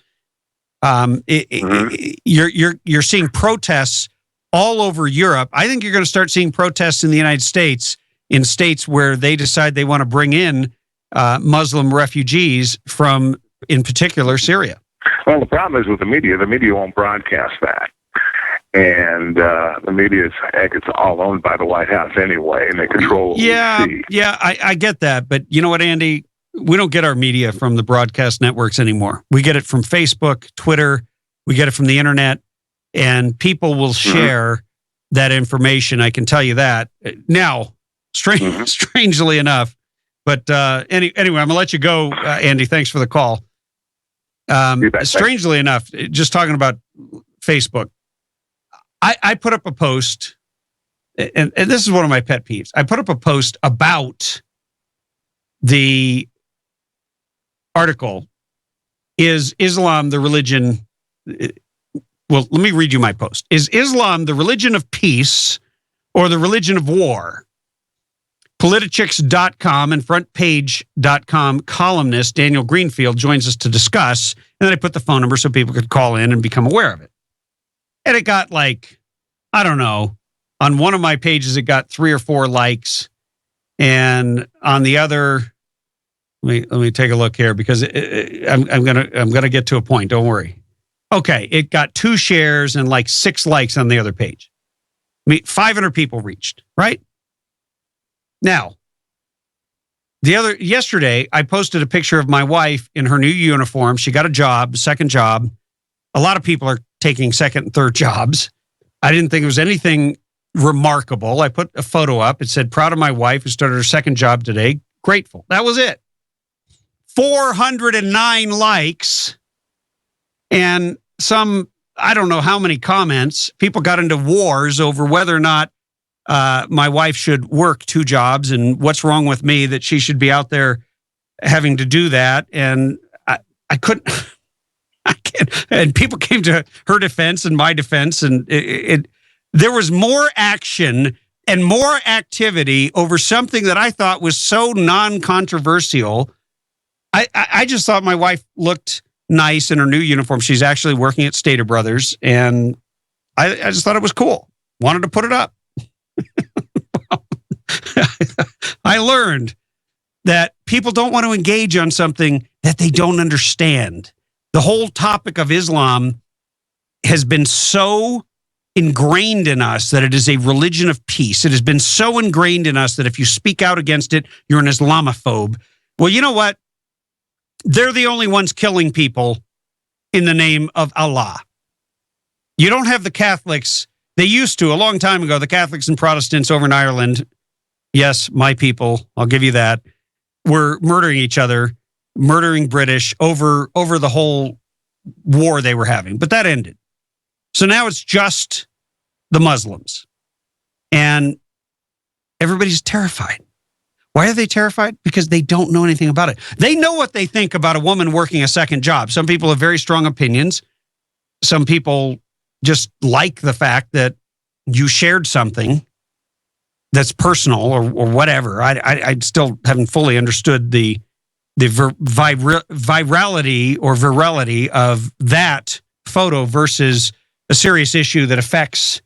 you're seeing protests all over Europe. I think you're going to start seeing protests in the United States, in states where they decide they want to bring in Muslim refugees from, in particular, Syria. Well, the problem is with the media. The media won't broadcast that. And the media it's all owned by the White House anyway, and they control what we see. Yeah, I get that. But you know what, Andy? We don't get our media from the broadcast networks anymore. We get it from Facebook, Twitter. We get it from the internet. And people will share that information. I can tell you that. Now, strangely enough, but anyway, I'm going to let you go, Andy. Thanks for the call. Strangely enough, just talking about Facebook, I put up a post, and this is one of my pet peeves. I put up a post about the article, "Is Islam the religion?" Well, let me read you my post. "Is Islam the religion of peace or the religion of war?" Politichicks.com and frontpage.com columnist Daniel Greenfield joins us to discuss. And then I put the phone number so people could call in and become aware of it. And it got like, I don't know, on one of my pages, it got 3 or 4 likes. And on the other, let me take a look here because I'm gonna get to a point. Don't worry. Okay, it got 2 shares and like 6 likes on the other page. I mean, 500 people reached, right? Now, yesterday, I posted a picture of my wife in her new uniform. She got a job, second job. A lot of people are taking second and third jobs. I didn't think it was anything remarkable. I put a photo up. It said, proud of my wife who started her second job today. Grateful. That was it. 409 likes and some, I don't know how many comments. People got into wars over whether or not my wife should work 2 jobs and what's wrong with me that she should be out there having to do that. And I couldn't, I can't. And people came to her defense and my defense. And there was more action and more activity over something that I thought was so non-controversial. I just thought my wife looked nice in her new uniform. She's actually working at Stater Brothers. And I just thought it was cool. Wanted to put it up. I learned that people don't want to engage on something that they don't understand. The whole topic of Islam has been so ingrained in us that it is a religion of peace. It has been so ingrained in us that if you speak out against it, you're an Islamophobe. Well, you know what? They're the only ones killing people in the name of Allah. You don't have the Catholics. They used to, a long time ago, the Catholics and Protestants over in Ireland, yes, my people, I'll give you that, were murdering each other, murdering British over the whole war they were having. But that ended. So now it's just the Muslims. And everybody's terrified. Why are they terrified? Because they don't know anything about it. They know what they think about a woman working a second job. Some people have very strong opinions. Some people just like the fact that you shared something that's personal or whatever. I still haven't fully understood the virality or virality of that photo versus a serious issue that affects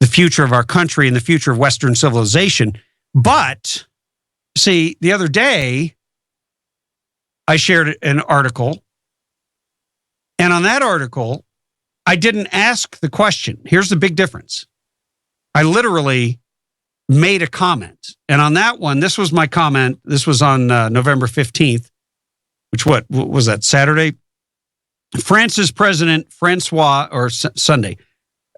the future of our country and the future of Western civilization. But see, the other day, I shared an article, and on that article, I didn't ask the question. Here's the big difference. I literally made a comment. And on that one, this was my comment. This was on November 15th, which what was that, Saturday? France's president, Sunday,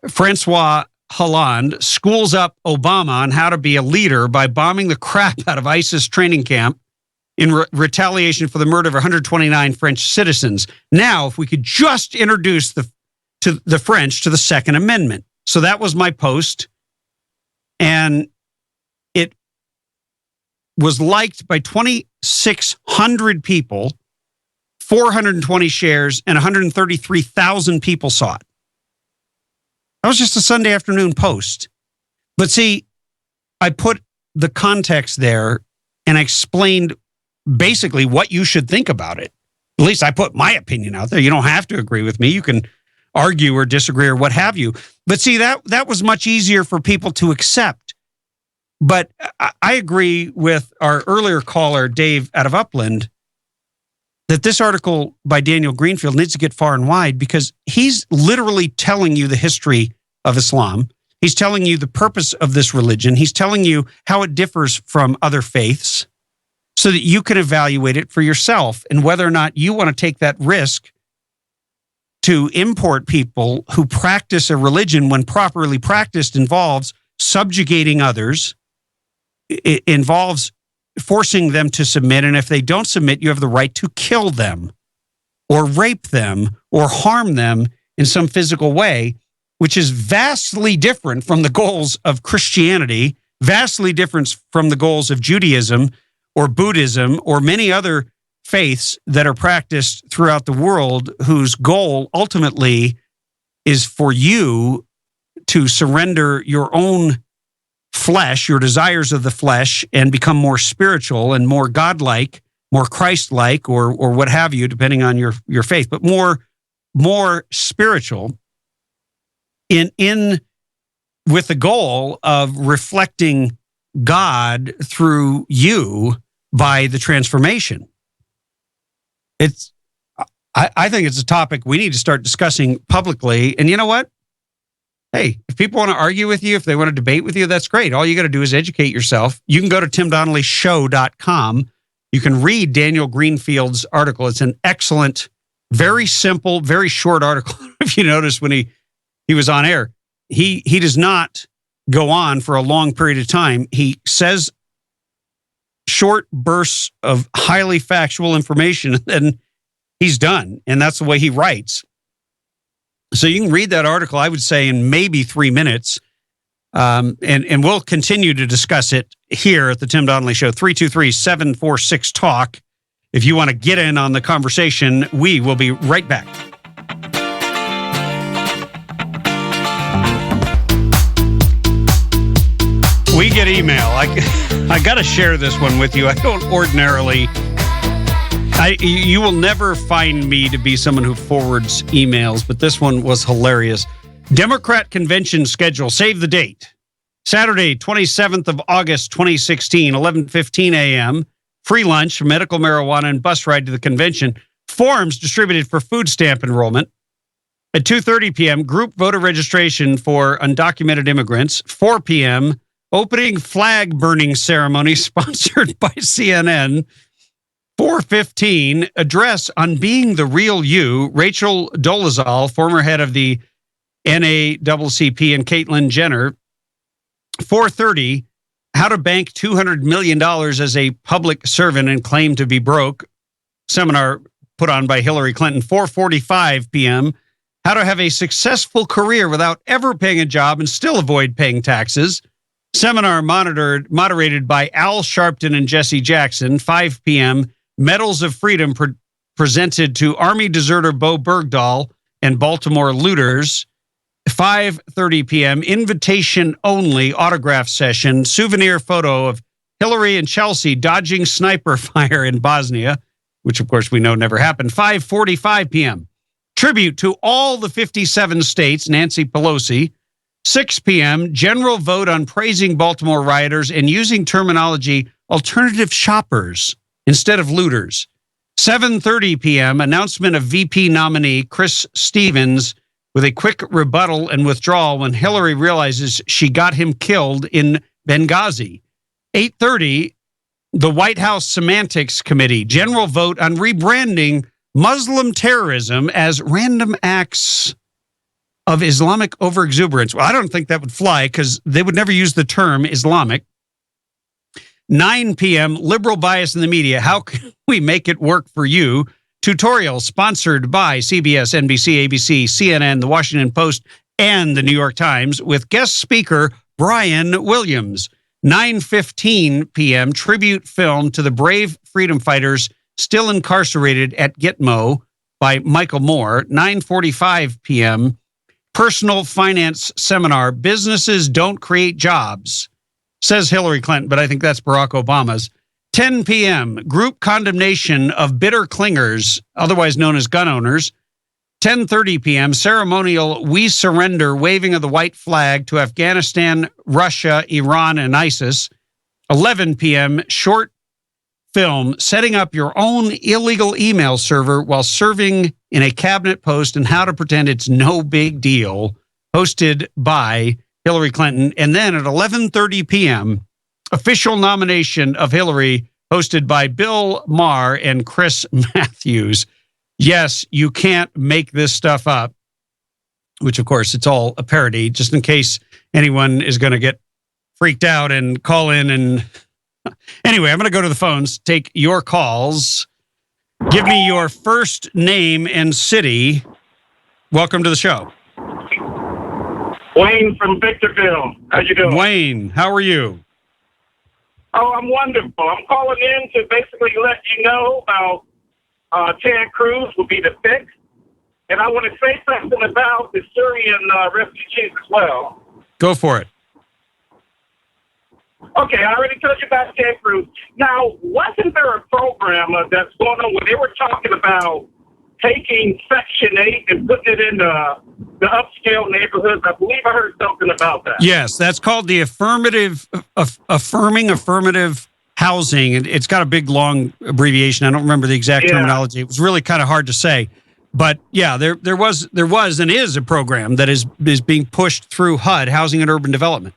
Francois Hollande schools up Obama on how to be a leader by bombing the crap out of ISIS training camp in retaliation for the murder of 129 French citizens. Now, if we could just introduce the French to the Second Amendment. So that was my post. And it was liked by 2,600 people, 420 shares, and 133,000 people saw it. That was just a Sunday afternoon post. But see, I put the context there and I explained basically what you should think about it. At least I put my opinion out there. You don't have to agree with me. You can argue or disagree or what have you. But see, that was much easier for people to accept. But I agree with our earlier caller, Dave, out of Upland, that this article by Daniel Greenfield needs to get far and wide because he's literally telling you the history of Islam. He's telling you the purpose of this religion. He's telling you how it differs from other faiths so that you can evaluate it for yourself and whether or not you want to take that risk to import people who practice a religion when properly practiced involves subjugating others. It involves forcing them to submit. And if they don't submit, you have the right to kill them or rape them or harm them in some physical way, which is vastly different from the goals of Christianity, vastly different from the goals of Judaism or Buddhism or many other faiths that are practiced throughout the world, whose goal ultimately is for you to surrender your own flesh, your desires of the flesh, and become more spiritual and more godlike, more Christ-like, or what have you, depending on your faith, but more spiritual in with the goal of reflecting God through you by the transformation. I think it's a topic we need to start discussing publicly. And you know what? Hey, if people want to argue with you, if they want to debate with you, that's great. All you got to do is educate yourself. You can go to timdonnellyshow.com. You can read Daniel Greenfield's article. It's an excellent, very simple, very short article. If you notice when he was on air, he does not go on for a long period of time. He says short bursts of highly factual information, and he's done. And that's the way he writes. So you can read that article, I would say, in maybe 3 minutes. And we'll continue to discuss it here at the Tim Donnelly Show, 323-746-TALK. If you want to get in on the conversation, we will be right back. We get email. I got to share this one with you. I don't ordinarily... you will never find me to be someone who forwards emails, but this one was hilarious. Democrat convention schedule. Save the date. Saturday, 27th of August, 2016, 11:15 a.m. Free lunch, medical marijuana, and bus ride to the convention. Forms distributed for food stamp enrollment. At 2:30 p.m., group voter registration for undocumented immigrants. 4 p.m., opening flag burning ceremony sponsored by CNN. 4:15, address on being the real you. Rachel Dolezal, former head of the NAACP, and Caitlyn Jenner. 4:30, how to bank $200 million as a public servant and claim to be broke. Seminar put on by Hillary Clinton. 4:45 p.m., how to have a successful career without ever paying a job and still avoid paying taxes. Seminar moderated by Al Sharpton and Jesse Jackson. 5 p.m., Medals of Freedom presented to Army deserter Bo Bergdahl and Baltimore looters. 5:30 p.m., invitation only autograph session, souvenir photo of Hillary and Chelsea dodging sniper fire in Bosnia, which of course we know never happened. 5:45 p.m., tribute to all the 57 states, Nancy Pelosi. 6 p.m., general vote on praising Baltimore rioters and using terminology alternative shoppers instead of looters. 7:30 p.m., announcement of VP nominee Chris Stevens with a quick rebuttal and withdrawal when Hillary realizes she got him killed in Benghazi. 8:30, the White House Semantics Committee, general vote on rebranding Muslim terrorism as random acts of Islamic overexuberance. Well, I don't think that would fly because they would never use the term Islamic. 9 p.m., liberal bias in the media. How can we make it work for you? Tutorial sponsored by CBS, NBC, ABC, CNN, The Washington Post, and The New York Times with guest speaker Brian Williams. 9:15 p.m., tribute film to the brave freedom fighters still incarcerated at Gitmo by Michael Moore. 9:45 p.m., personal finance seminar, Businesses Don't Create Jobs, says Hillary Clinton, but I think that's Barack Obama's. 10 p.m., group condemnation of bitter clingers, otherwise known as gun owners. 10:30 p.m., ceremonial We Surrender waving of the white flag to Afghanistan, Russia, Iran, and ISIS. 11 p.m., short film, setting up your own illegal email server while serving in a cabinet post and how to pretend it's no big deal, hosted by Hillary Clinton. And then at 11:30 p.m., official nomination of Hillary, hosted by Bill Maher and Chris Matthews. Yes, you can't make this stuff up, which, of course, it's all a parody, just in case anyone is going to get freaked out and call in. And anyway, I'm going to go to the phones, take your calls. Give me your first name and city. Welcome to the show. Wayne from Victorville. How you doing? Wayne, how are you? Oh, I'm wonderful. I'm calling in to basically let you know about Ted Cruz will be the pick. And I want to say something about the Syrian refugees as well. Go for it. Okay, I already told you about Ted Cruz. Now, wasn't there a program that's going on where they were talking about taking Section 8 and putting it in the upscale neighborhoods? I believe I heard something about that. Yes, that's called the affirming affirmative housing. It's got a big, long abbreviation. I don't remember the exact terminology. It was really kind of hard to say. But yeah, there was and is a program that is being pushed through HUD, Housing and Urban Development.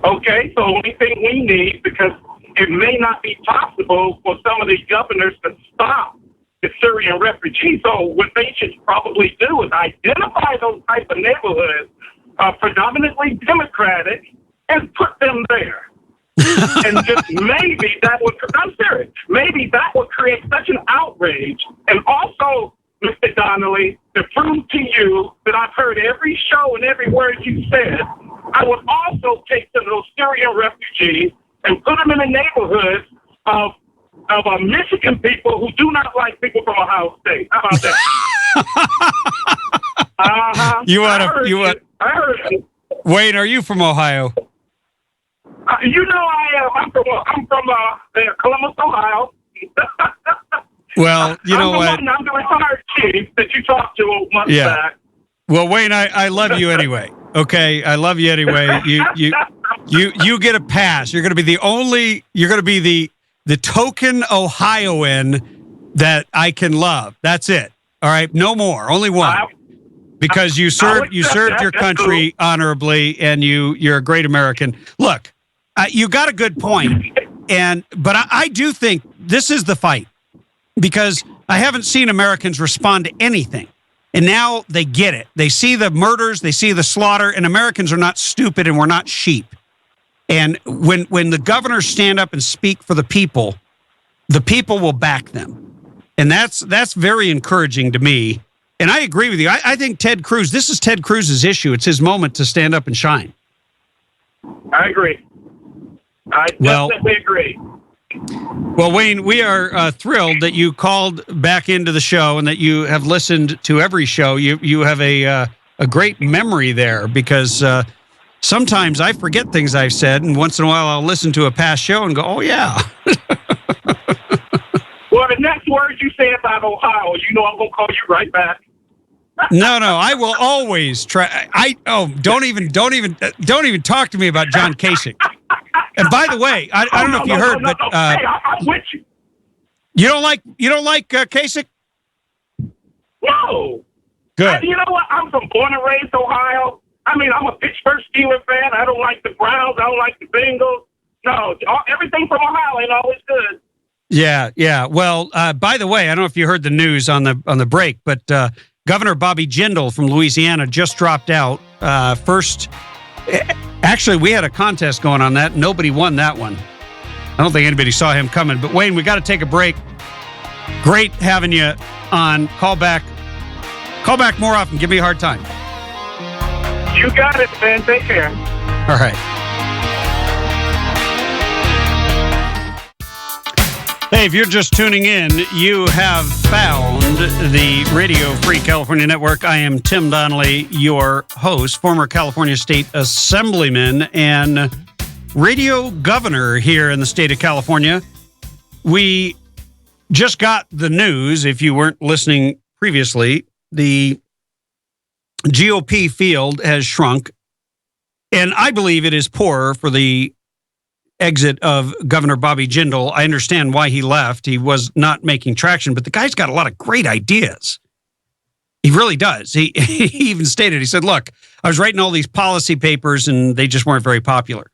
Okay, so only thing we need, because it may not be possible for some of these governors to stop the Syrian refugees. So what they should probably do is identify those type of neighborhoods, predominantly Democratic, and put them there. And just maybe that would, I'm serious, maybe that would create such an outrage. And also, Mr. Donnelly, to prove to you that I've heard every show and every word you said, I would also take some of those Syrian refugees and put them in the neighborhoods of Michigan people who do not like people from Ohio State. How about that? I heard it. Wayne, are you from Ohio? You know I am. I'm from Columbus, Ohio. Well, you know what? I'm the retired chief that you talked to months back. Well, Wayne, I love you anyway. Okay, I love you anyway. You get a pass. You're going to be the token Ohioan that I can love. That's it. All right, no more. Only one. Because you served your country honorably, and you're a great American. Look, you got a good point, but I do think this is the fight, because I haven't seen Americans respond to anything. And now they get it. They see the murders, they see the slaughter, and Americans are not stupid and we're not sheep. And when the governors stand up and speak for the people will back them. And that's very encouraging to me. And I agree with you. I think this is Ted Cruz's issue. It's his moment to stand up and shine. I agree. I definitely agree. Well, Wayne, we are thrilled that you called back into the show and that you have listened to every show. You have a great memory there, because sometimes I forget things I've said, and once in a while I'll listen to a past show and go, oh, yeah. Well, the next words you say about Ohio, I'm going to call you right back. No, I will always try. Don't even talk to me about John Kasich. And by the way, I don't know if you heard, but hey, I'm with you. You don't like Kasich? No. Good. You know what? I'm from born and raised Ohio. I mean, I'm a Pittsburgh Steelers fan. I don't like the Browns. I don't like the Bengals. No, everything from Ohio ain't always good. Yeah. Well, by the way, I don't know if you heard the news on the break, but Governor Bobby Jindal from Louisiana just dropped out. Actually, we had a contest going on that. Nobody won that one. I don't think anybody saw him coming. But, Wayne, we got to take a break. Great having you on. Call back more often. Give me a hard time. You got it, man. Take care. All right. Hey, if you're just tuning in, you have found the Radio Free California Network. I am Tim Donnelly, your host, former California State Assemblyman and radio governor here in the state of California. We just got the news, if you weren't listening previously, the GOP field has shrunk, and I believe it is poorer for the exit of Governor Bobby Jindal. I understand why he left. He was not making traction, but the guy's got a lot of great ideas. He really does. He even stated, he said, look, I was writing all these policy papers and they just weren't very popular.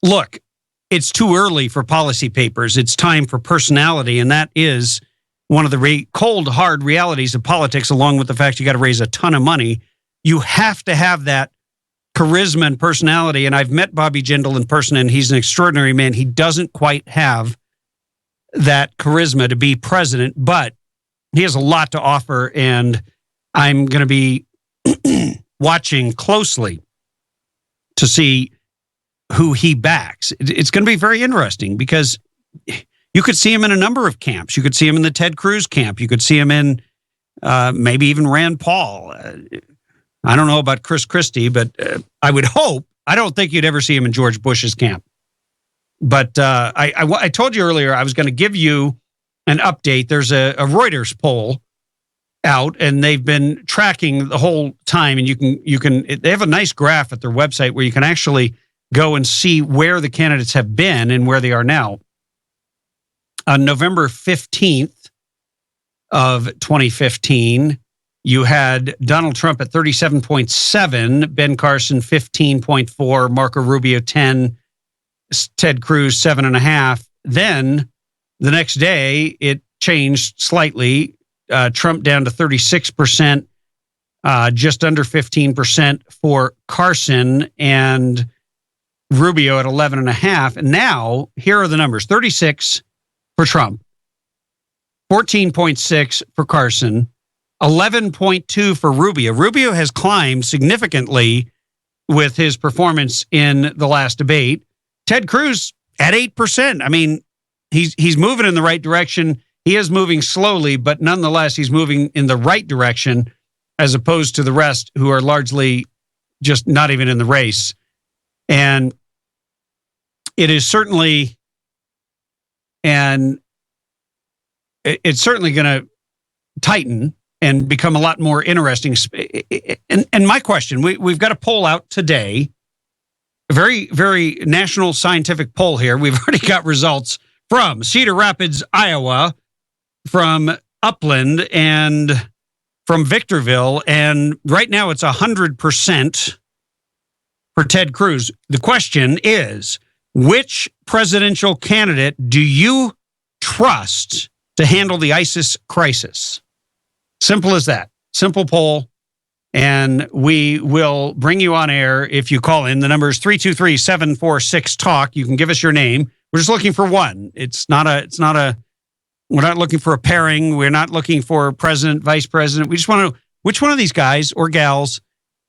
Look, it's too early for policy papers. It's time for personality, and that is one of the cold, hard realities of politics, along with the fact you got to raise a ton of money. You have to have that charisma and personality, and I've met Bobby Jindal in person, and he's an extraordinary man. He doesn't quite have that charisma to be president, but he has a lot to offer, and I'm going to be watching closely to see who he backs. It's going to be very interesting, because you could see him in a number of camps. You could see him in the Ted Cruz camp. You could see him in maybe even Rand Paul. I don't know about Chris Christie, but I would hope. I don't think you'd ever see him in George Bush's camp. But I told you earlier I was going to give you an update. There's a Reuters poll out, and they've been tracking the whole time. And they have a nice graph at their website where you can actually go and see where the candidates have been and where they are now. On November 15th of 2015, you had Donald Trump at 37.7, Ben Carson 15.4, Marco Rubio 10, Ted Cruz 7.5. Then the next day, it changed slightly. Trump down to 36%, just under 15% for Carson, and Rubio at 11.5. And now, here are the numbers. 36 for Trump, 14.6 for Carson, 11.2 for Rubio. Rubio has climbed significantly with his performance in the last debate. Ted Cruz at 8%. I mean, he's moving in the right direction. He is moving slowly, but nonetheless, he's moving in the right direction as opposed to the rest who are largely just not even in the race. And it is certainly, and it's certainly going to tighten and become a lot more interesting. And my question, we've got a poll out today, a very, very national scientific poll here. We've already got results from Cedar Rapids, Iowa, from Upland, and from Victorville. And right now it's 100% for Ted Cruz. The question is, which presidential candidate do you trust to handle the ISIS crisis? Simple as that. Simple poll. And we will bring you on air if you call in. The number is 323-746-TALK. You can give us your name. We're just looking for one. We're not looking for a pairing. We're not looking for president, vice president. We just want to know which one of these guys or gals,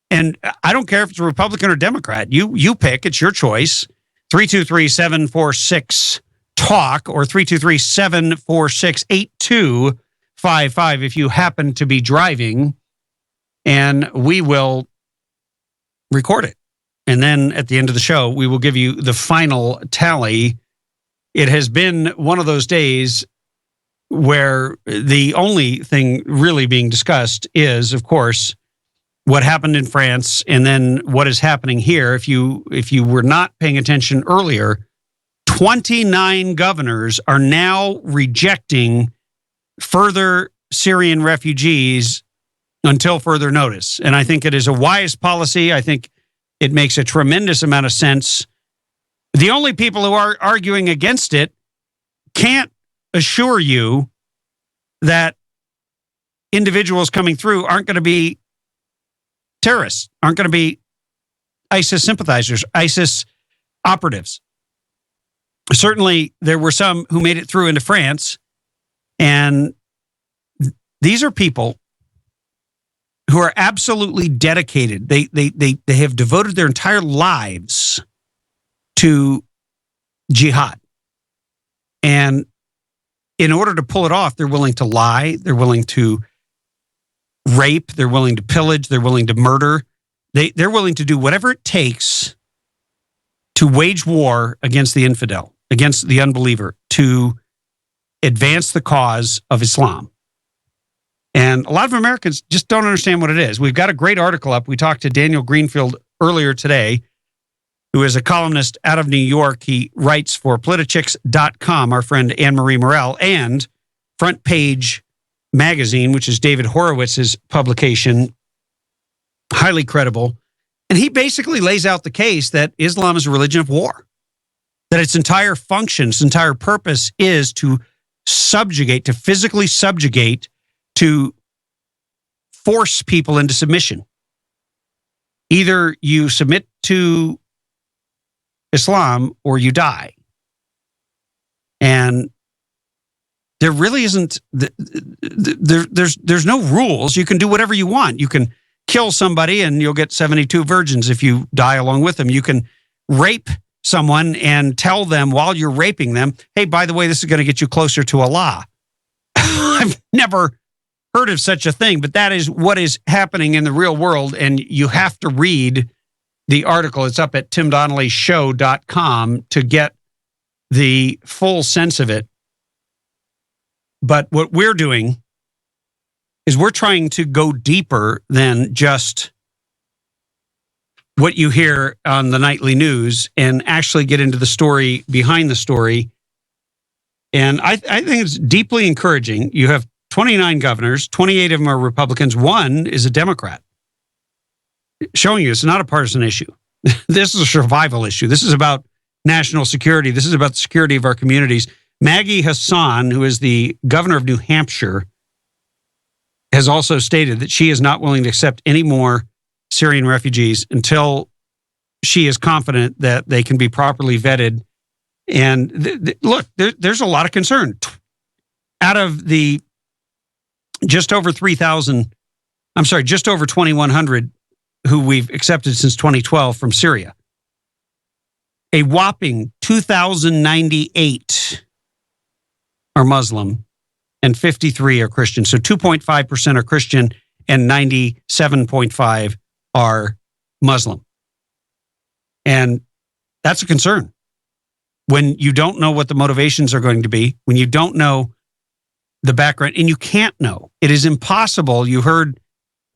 and I don't care if it's a Republican or Democrat. You pick. It's your choice. 323-746-TALK or 323-746-8255 if you happen to be driving, and we will record it. And then at the end of the show, we will give you the final tally. It has been one of those days where the only thing really being discussed is, of course, what happened in France, and then what is happening here. If you were not paying attention earlier, 29 governors are now rejecting further Syrian refugees until further notice. And I think it is a wise policy. I think it makes a tremendous amount of sense. The only people who are arguing against it can't assure you that individuals coming through aren't going to be terrorists, aren't going to be ISIS sympathizers, ISIS operatives. Certainly, there were some who made it through into France, and these are people who are absolutely dedicated. They have devoted their entire lives to jihad. And in order to pull it off, they're willing to lie, they're willing to rape, they're willing to pillage, they're willing to murder. They're willing to do whatever it takes to wage war against the infidel, against the unbeliever, to advance the cause of Islam. And a lot of Americans just don't understand what it is. We've got a great article up. We talked to Daniel Greenfield earlier today, who is a columnist out of New York. He writes for Politichicks.com, our friend Anne-Marie Morel, and Front Page Magazine, which is David Horowitz's publication, highly credible. And he basically lays out the case that Islam is a religion of war, that its entire function, its entire purpose is to subjugate, to physically subjugate, to force people into submission. Either you submit to Islam or you die. And there really isn't, there's no rules. You can do whatever you want. You can kill somebody and you'll get 72 virgins if you die along with them. You can rape someone and tell them while you're raping them, hey, by the way, this is going to get you closer to Allah. I've never heard of such a thing, but that is what is happening in the real world. And you have to read the article. It's up at timdonnellyshow.com to get the full sense of it. But what we're doing is we're trying to go deeper than just what you hear on the nightly news and actually get into the story behind the story. And I think it's deeply encouraging. You have 29 governors, 28 of them are Republicans, one is a Democrat, showing you it's not a partisan issue. This is a survival issue. This is about national security. This is about the security of our communities. Maggie Hassan, who is the governor of New Hampshire, has also stated that she is not willing to accept any more Syrian refugees until she is confident that they can be properly vetted. And look, there's a lot of concern. Out of the just over 2,100 who we've accepted since 2012 from Syria, a whopping 2,098 are Muslim and 53 are Christian. So 2.5% are Christian and 97.5 are Muslim. And that's a concern. When you don't know what the motivations are going to be, when you don't know the background, and you can't know. It is impossible. You heard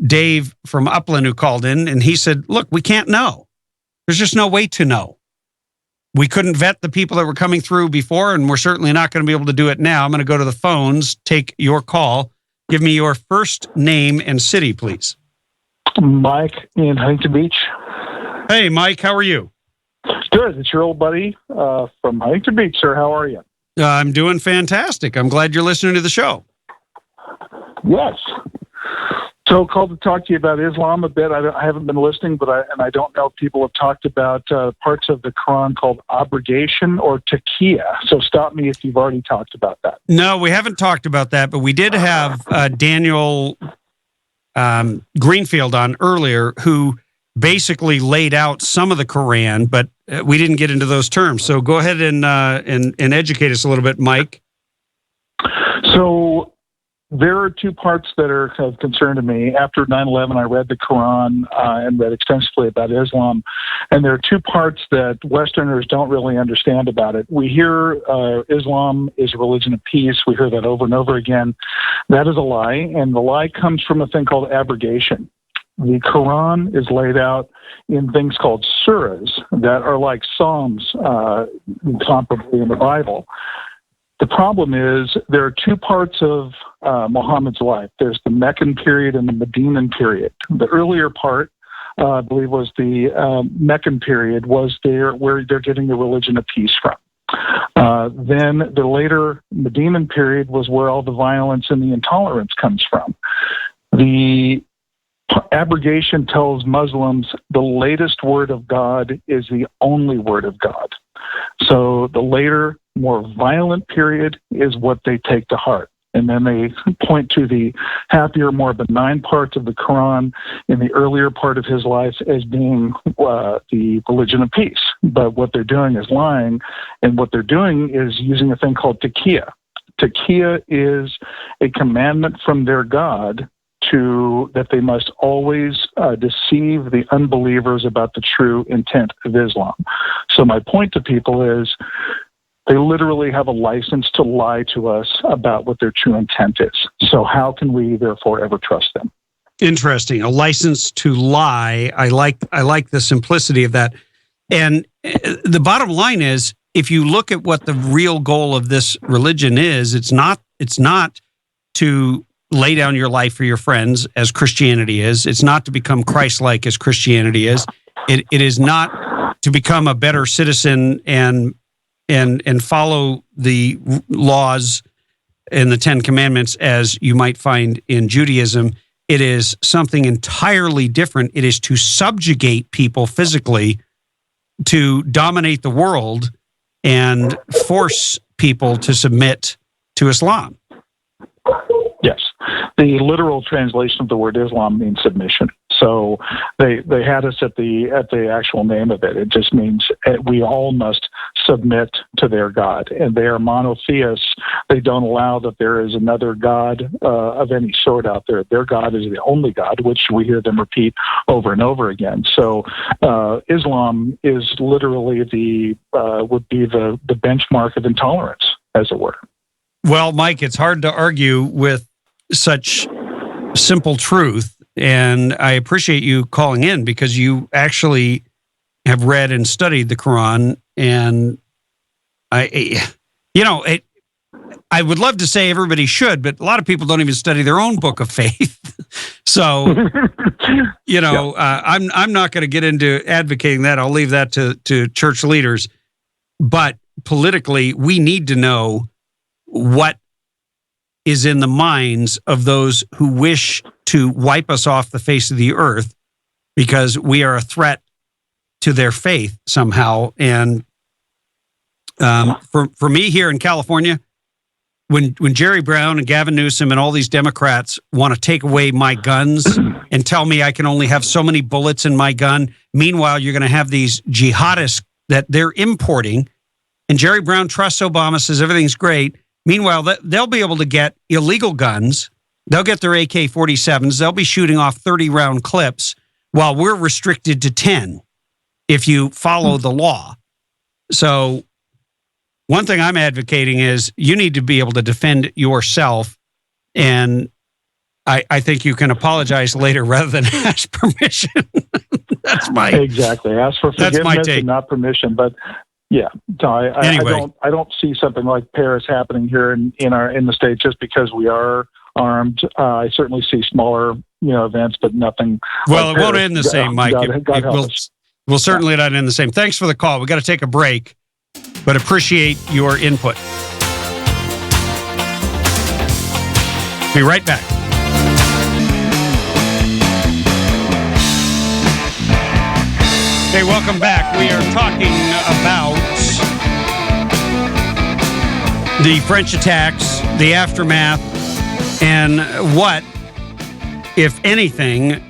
Dave from Upland who called in, and he said, look, we can't know. There's just no way to know. We couldn't vet the people that were coming through before, and we're certainly not going to be able to do it now. I'm going to go to the phones, take your call. Give me your first name and city, please. Mike in Huntington Beach. Hey, Mike, how are you? Good. It's your old buddy from Huntington Beach, sir. How are you? I'm doing fantastic. I'm glad you're listening to the show. Yes. So called to talk to you about Islam a bit. I haven't been listening, but I don't know if people have talked about parts of the Quran called abrogation or taqiyya. So stop me if you've already talked about that. No, we haven't talked about that, but we did have Daniel Greenfield on earlier, who basically laid out some of the Quran, but we didn't get into those terms. So go ahead and educate us a little bit, Mike. So there are two parts that are of concern to me. After 9/11, I read the Quran and read extensively about Islam. And there are two parts that Westerners don't really understand about it. We hear Islam is a religion of peace. We hear that over and over again. That is a lie. And the lie comes from a thing called abrogation. The Quran is laid out in things called surahs that are like Psalms, comparably in the Bible. The problem is there are two parts of Muhammad's life. There's the Meccan period and the Medinan period. The earlier part, I believe, was the Meccan period, was there where they're getting the religion of peace from. Then the later Medinan period was where all the violence and the intolerance comes from. The abrogation tells Muslims the latest word of God is the only word of God. So the later, more violent period is what they take to heart. And then they point to the happier, more benign parts of the Quran in the earlier part of his life as being the religion of peace. But what they're doing is lying, and what they're doing is using a thing called taqiyya. Taqiyya is a commandment from their God that they must always deceive the unbelievers about the true intent of Islam. So my point to people is they literally have a license to lie to us about what their true intent is. So how can we therefore ever trust them? Interesting. A license to lie. I like the simplicity of that. And the bottom line is, if you look at what the real goal of this religion is, it's not to lay down your life for your friends as Christianity is. It's not to become Christ-like as Christianity is. It is not to become a better citizen and follow the laws and the Ten Commandments as you might find in Judaism. It is something entirely different. It is to subjugate people physically, to dominate the world and force people to submit to Islam. Yes. The literal translation of the word Islam means submission. So they had us at the actual name of it. It just means we all must submit to their God, and they are monotheists. They don't allow that there is another God of any sort out there. Their God is the only God, which we hear them repeat over and over again. So Islam is literally would be the benchmark of intolerance, as it were. Well, Mike, it's hard to argue with such simple truth, and I appreciate you calling in because you actually have read and studied the Quran, and I would love to say everybody should, but a lot of people don't even study their own book of faith. So, I'm not going to get into advocating that. I'll leave that to church leaders. But politically, we need to know what is in the minds of those who wish to wipe us off the face of the earth because we are a threat to their faith somehow. And for me here in California, when Jerry Brown and Gavin Newsom and all these Democrats want to take away my guns and tell me I can only have so many bullets in my gun, meanwhile, you're going to have these jihadists that they're importing, and Jerry Brown trusts Obama, says everything's great. Meanwhile, they'll be able to get illegal guns. They'll get their AK-47s. They'll be shooting off 30-round clips while we're restricted to 10 if you follow the law. So one thing I'm advocating is you need to be able to defend yourself, and I think you can apologize later rather than ask permission. That's my exactly. Ask for forgiveness and not permission, but. Yeah, no, I don't see something like Paris happening here in the States just because we are armed. I certainly see smaller events, but nothing. Well, like it won't end the same, Mike. We'll certainly not end the same. Thanks for the call. We got to take a break, but appreciate your input. Be right back. Hey, welcome back. We are talking about the French attacks, the aftermath, and what, if anything,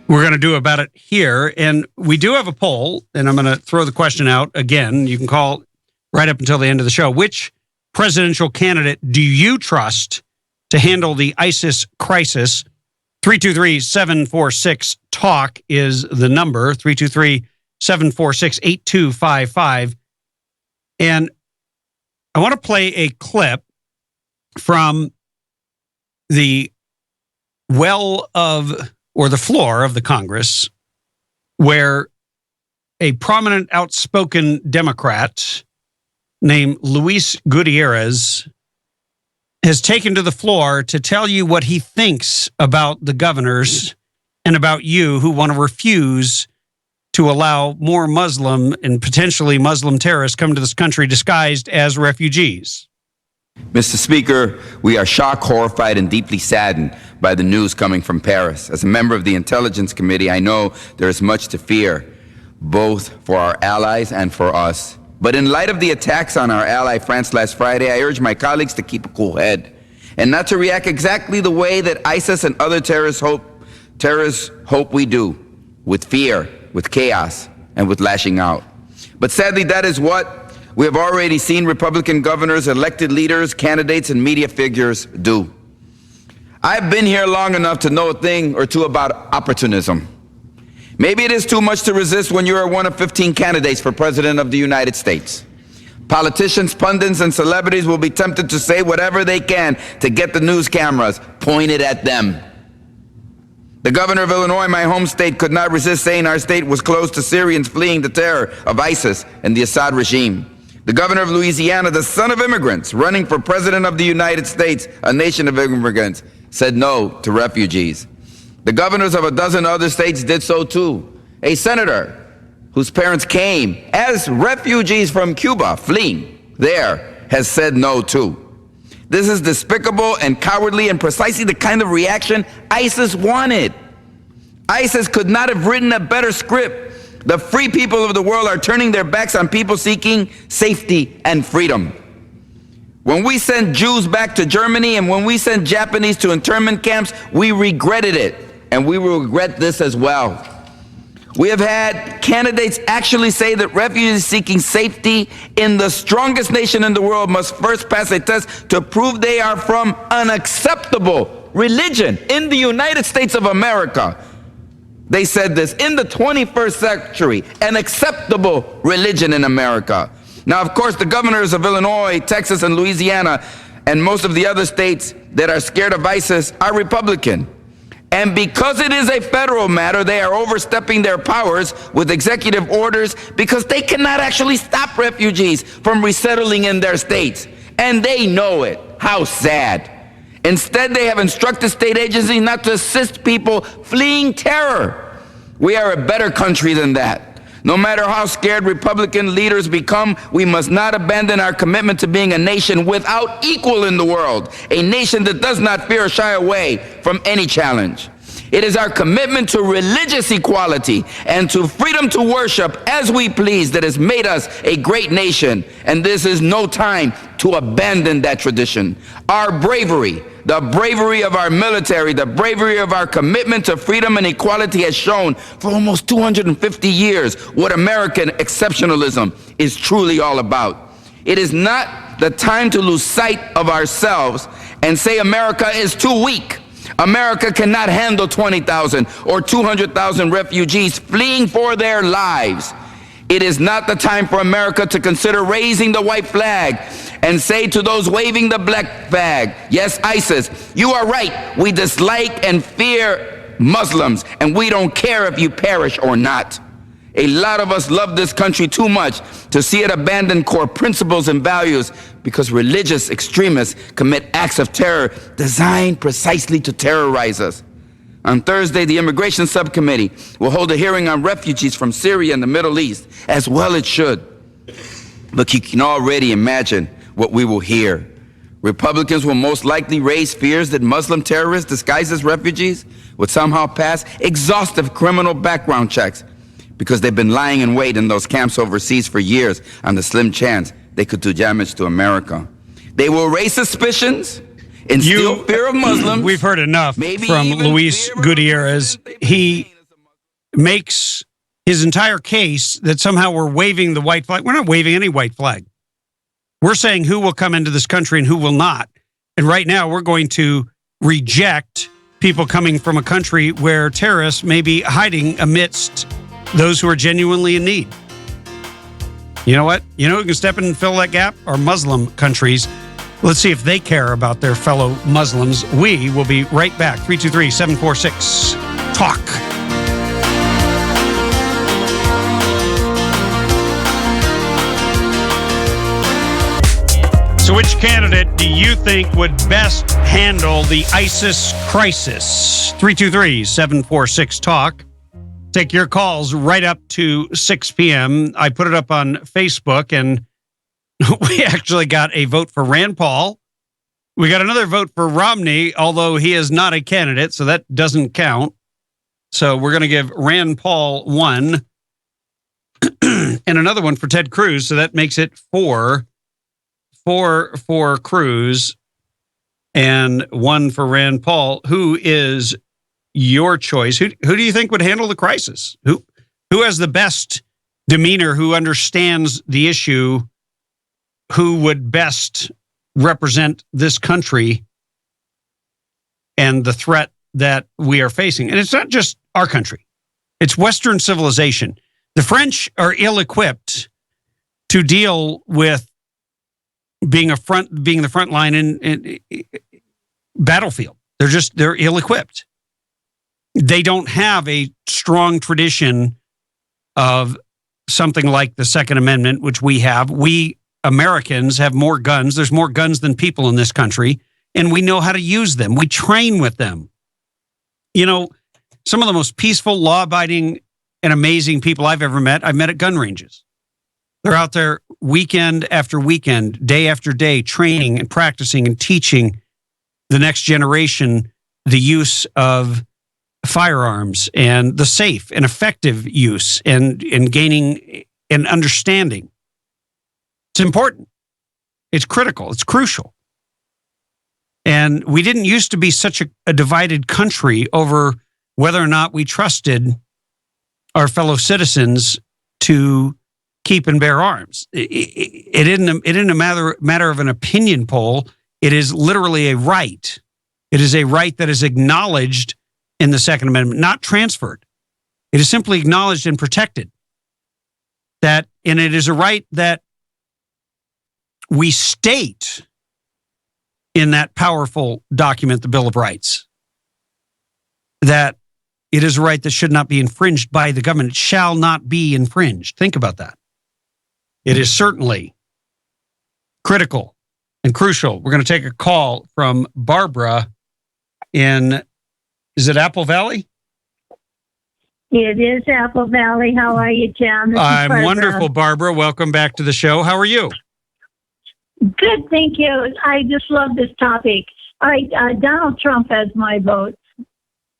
we're going to do about it here. And we do have a poll, and I'm going to throw the question out again. You can call right up until the end of the show. Which presidential candidate do you trust to handle the ISIS crisis? 323-746-TALK is the number, 323-746-8255. And I want to play a clip from the floor of the Congress where a prominent, outspoken Democrat named Luis Gutierrez has taken to the floor to tell you what he thinks about the governors and about you who want to refuse to allow more Muslim and potentially Muslim terrorists come to this country disguised as refugees. Mr. Speaker, we are shocked, horrified, and deeply saddened by the news coming from Paris. As a member of the Intelligence Committee, I know there is much to fear, both for our allies and for us. But in light of the attacks on our ally France last Friday, I urge my colleagues to keep a cool head and not to react exactly the way that ISIS and other terrorists hope we do, with fear, with chaos, and with lashing out. But sadly, that is what we have already seen Republican governors, elected leaders, candidates, and media figures do. I've been here long enough to know a thing or two about opportunism. Maybe it is too much to resist when you are one of 15 candidates for President of the United States. Politicians, pundits, and celebrities will be tempted to say whatever they can to get the news cameras pointed at them. The governor of Illinois, my home state, could not resist saying our state was closed to Syrians fleeing the terror of ISIS and the Assad regime. The governor of Louisiana, the son of immigrants, running for President of the United States, a nation of immigrants, said no to refugees. The governors of a dozen other states did so too. A senator whose parents came as refugees from Cuba, fleeing there, has said no too. This is despicable and cowardly and precisely the kind of reaction ISIS wanted. ISIS could not have written a better script. The free people of the world are turning their backs on people seeking safety and freedom. When we sent Jews back to Germany and when we sent Japanese to internment camps, we regretted it, and we will regret this as well. We have had candidates actually say that refugees seeking safety in the strongest nation in the world must first pass a test to prove they are from an acceptable religion in the United States of America. They said this in the 21st century, an acceptable religion in America. Now, of course, the governors of Illinois, Texas, and Louisiana, and most of the other states that are scared of ISIS are Republican. And because it is a federal matter, they are overstepping their powers with executive orders because they cannot actually stop refugees from resettling in their states. And they know it. How sad. Instead, they have instructed state agencies not to assist people fleeing terror. We are a better country than that. No matter how scared Republican leaders become, we must not abandon our commitment to being a nation without equal in the world, a nation that does not fear or shy away from any challenge. It is our commitment to religious equality and to freedom to worship as we please that has made us a great nation, and this is no time to abandon that tradition. Our bravery, the bravery of our military, the bravery of our commitment to freedom and equality has shown for almost 250 years what American exceptionalism is truly all about. It is not the time to lose sight of ourselves and say America is too weak. America cannot handle 20,000 or 200,000 refugees fleeing for their lives. It is not the time for America to consider raising the white flag and say to those waving the black flag, yes, ISIS, you are right. We dislike and fear Muslims, and we don't care if you perish or not. A lot of us love this country too much to see it abandon core principles and values because religious extremists commit acts of terror designed precisely to terrorize us. On Thursday, the Immigration Subcommittee will hold a hearing on refugees from Syria and the Middle East, as well it should. But you can already imagine what we will hear. Republicans will most likely raise fears that Muslim terrorists disguised as refugees would somehow pass exhaustive criminal background checks because they've been lying in wait in those camps overseas for years on the slim chance they could do damage to America. They will raise suspicions, instill fear of Muslims. We've heard enough from Luis Gutierrez. He makes his entire case that somehow we're waving the white flag. We're not waving any white flag. We're saying who will come into this country and who will not. And right now we're going to reject people coming from a country where terrorists may be hiding amidst those who are genuinely in need. You know what? You know who can step in and fill that gap? Are Muslim countries. Let's see if they care about their fellow Muslims. We will be right back. 323-746-TALK. So which candidate do you think would best handle the ISIS crisis? 323-746-TALK. Take your calls right up to 6 p.m. I put it up on Facebook, and we actually got a vote for Rand Paul. We got another vote for Romney, although he is not a candidate, so that doesn't count. So we're going to give Rand Paul one and another one for Ted Cruz, so that makes it four for Cruz and one for Rand Paul. Who is your choice? Who do you think would handle the crisis? Who has the best demeanor, who understands the issue, who would best represent this country and the threat that we are facing? And it's not just our country. It's Western civilization. The French are ill-equipped to deal with being the front line in battlefield. They're ill-equipped. They don't have a strong tradition of something like the Second Amendment, which we have. We Americans have more guns. There's more guns than people in this country, and we know how to use them. We train with them. You know, some of the most peaceful, law-abiding, and amazing people I've ever met, I've met at gun ranges. They're out there weekend after weekend, day after day, training and practicing and teaching the next generation the use of firearms and the safe and effective use and gaining an understanding. It's important. It's critical. It's crucial. And we didn't used to be such a divided country over whether or not we trusted our fellow citizens to keep and bear arms. It isn't a matter of an opinion poll. It is literally a right. It is a right that is acknowledged in the Second Amendment, not transferred. It is simply acknowledged and protected. And it is a right that we state in that powerful document, the Bill of Rights, that it is a right that should not be infringed by the government. It shall not be infringed. Think about that. It is certainly critical and crucial. We're going to take a call from Barbara is it Apple Valley? It is Apple Valley. How are you, John? I'm wonderful, Barbara. Welcome back to the show. How are you? Good, thank you. I just love this topic. All right, Donald Trump has my vote.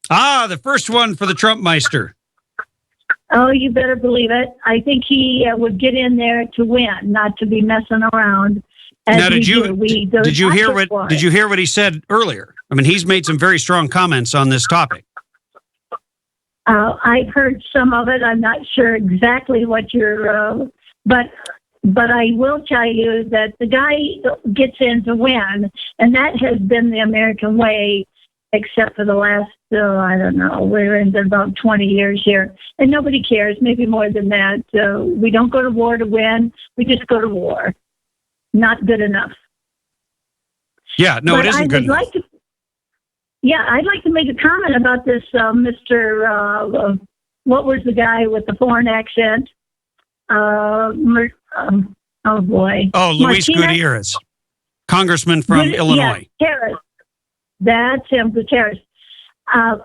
The first one for the Trumpmeister. Oh, you better believe it. I think he would get in there to win, not to be messing around. Now, did you hear what he said earlier? I mean, he's made some very strong comments on this topic. I've heard some of it. I'm not sure exactly what you're, but I will tell you that the guy gets in to win, and that has been the American way, except for the last, I don't know, we're in about 20 years here, and nobody cares, maybe more than that. We don't go to war to win. We just go to war. Not good enough. Yeah, no, it isn't good enough. I'd like to make a comment about this Mr. What was the guy with the foreign accent? Oh, boy. Oh, Luis Gutierrez, congressman from Illinois. Yeah, Gutierrez. That's him, Gutierrez.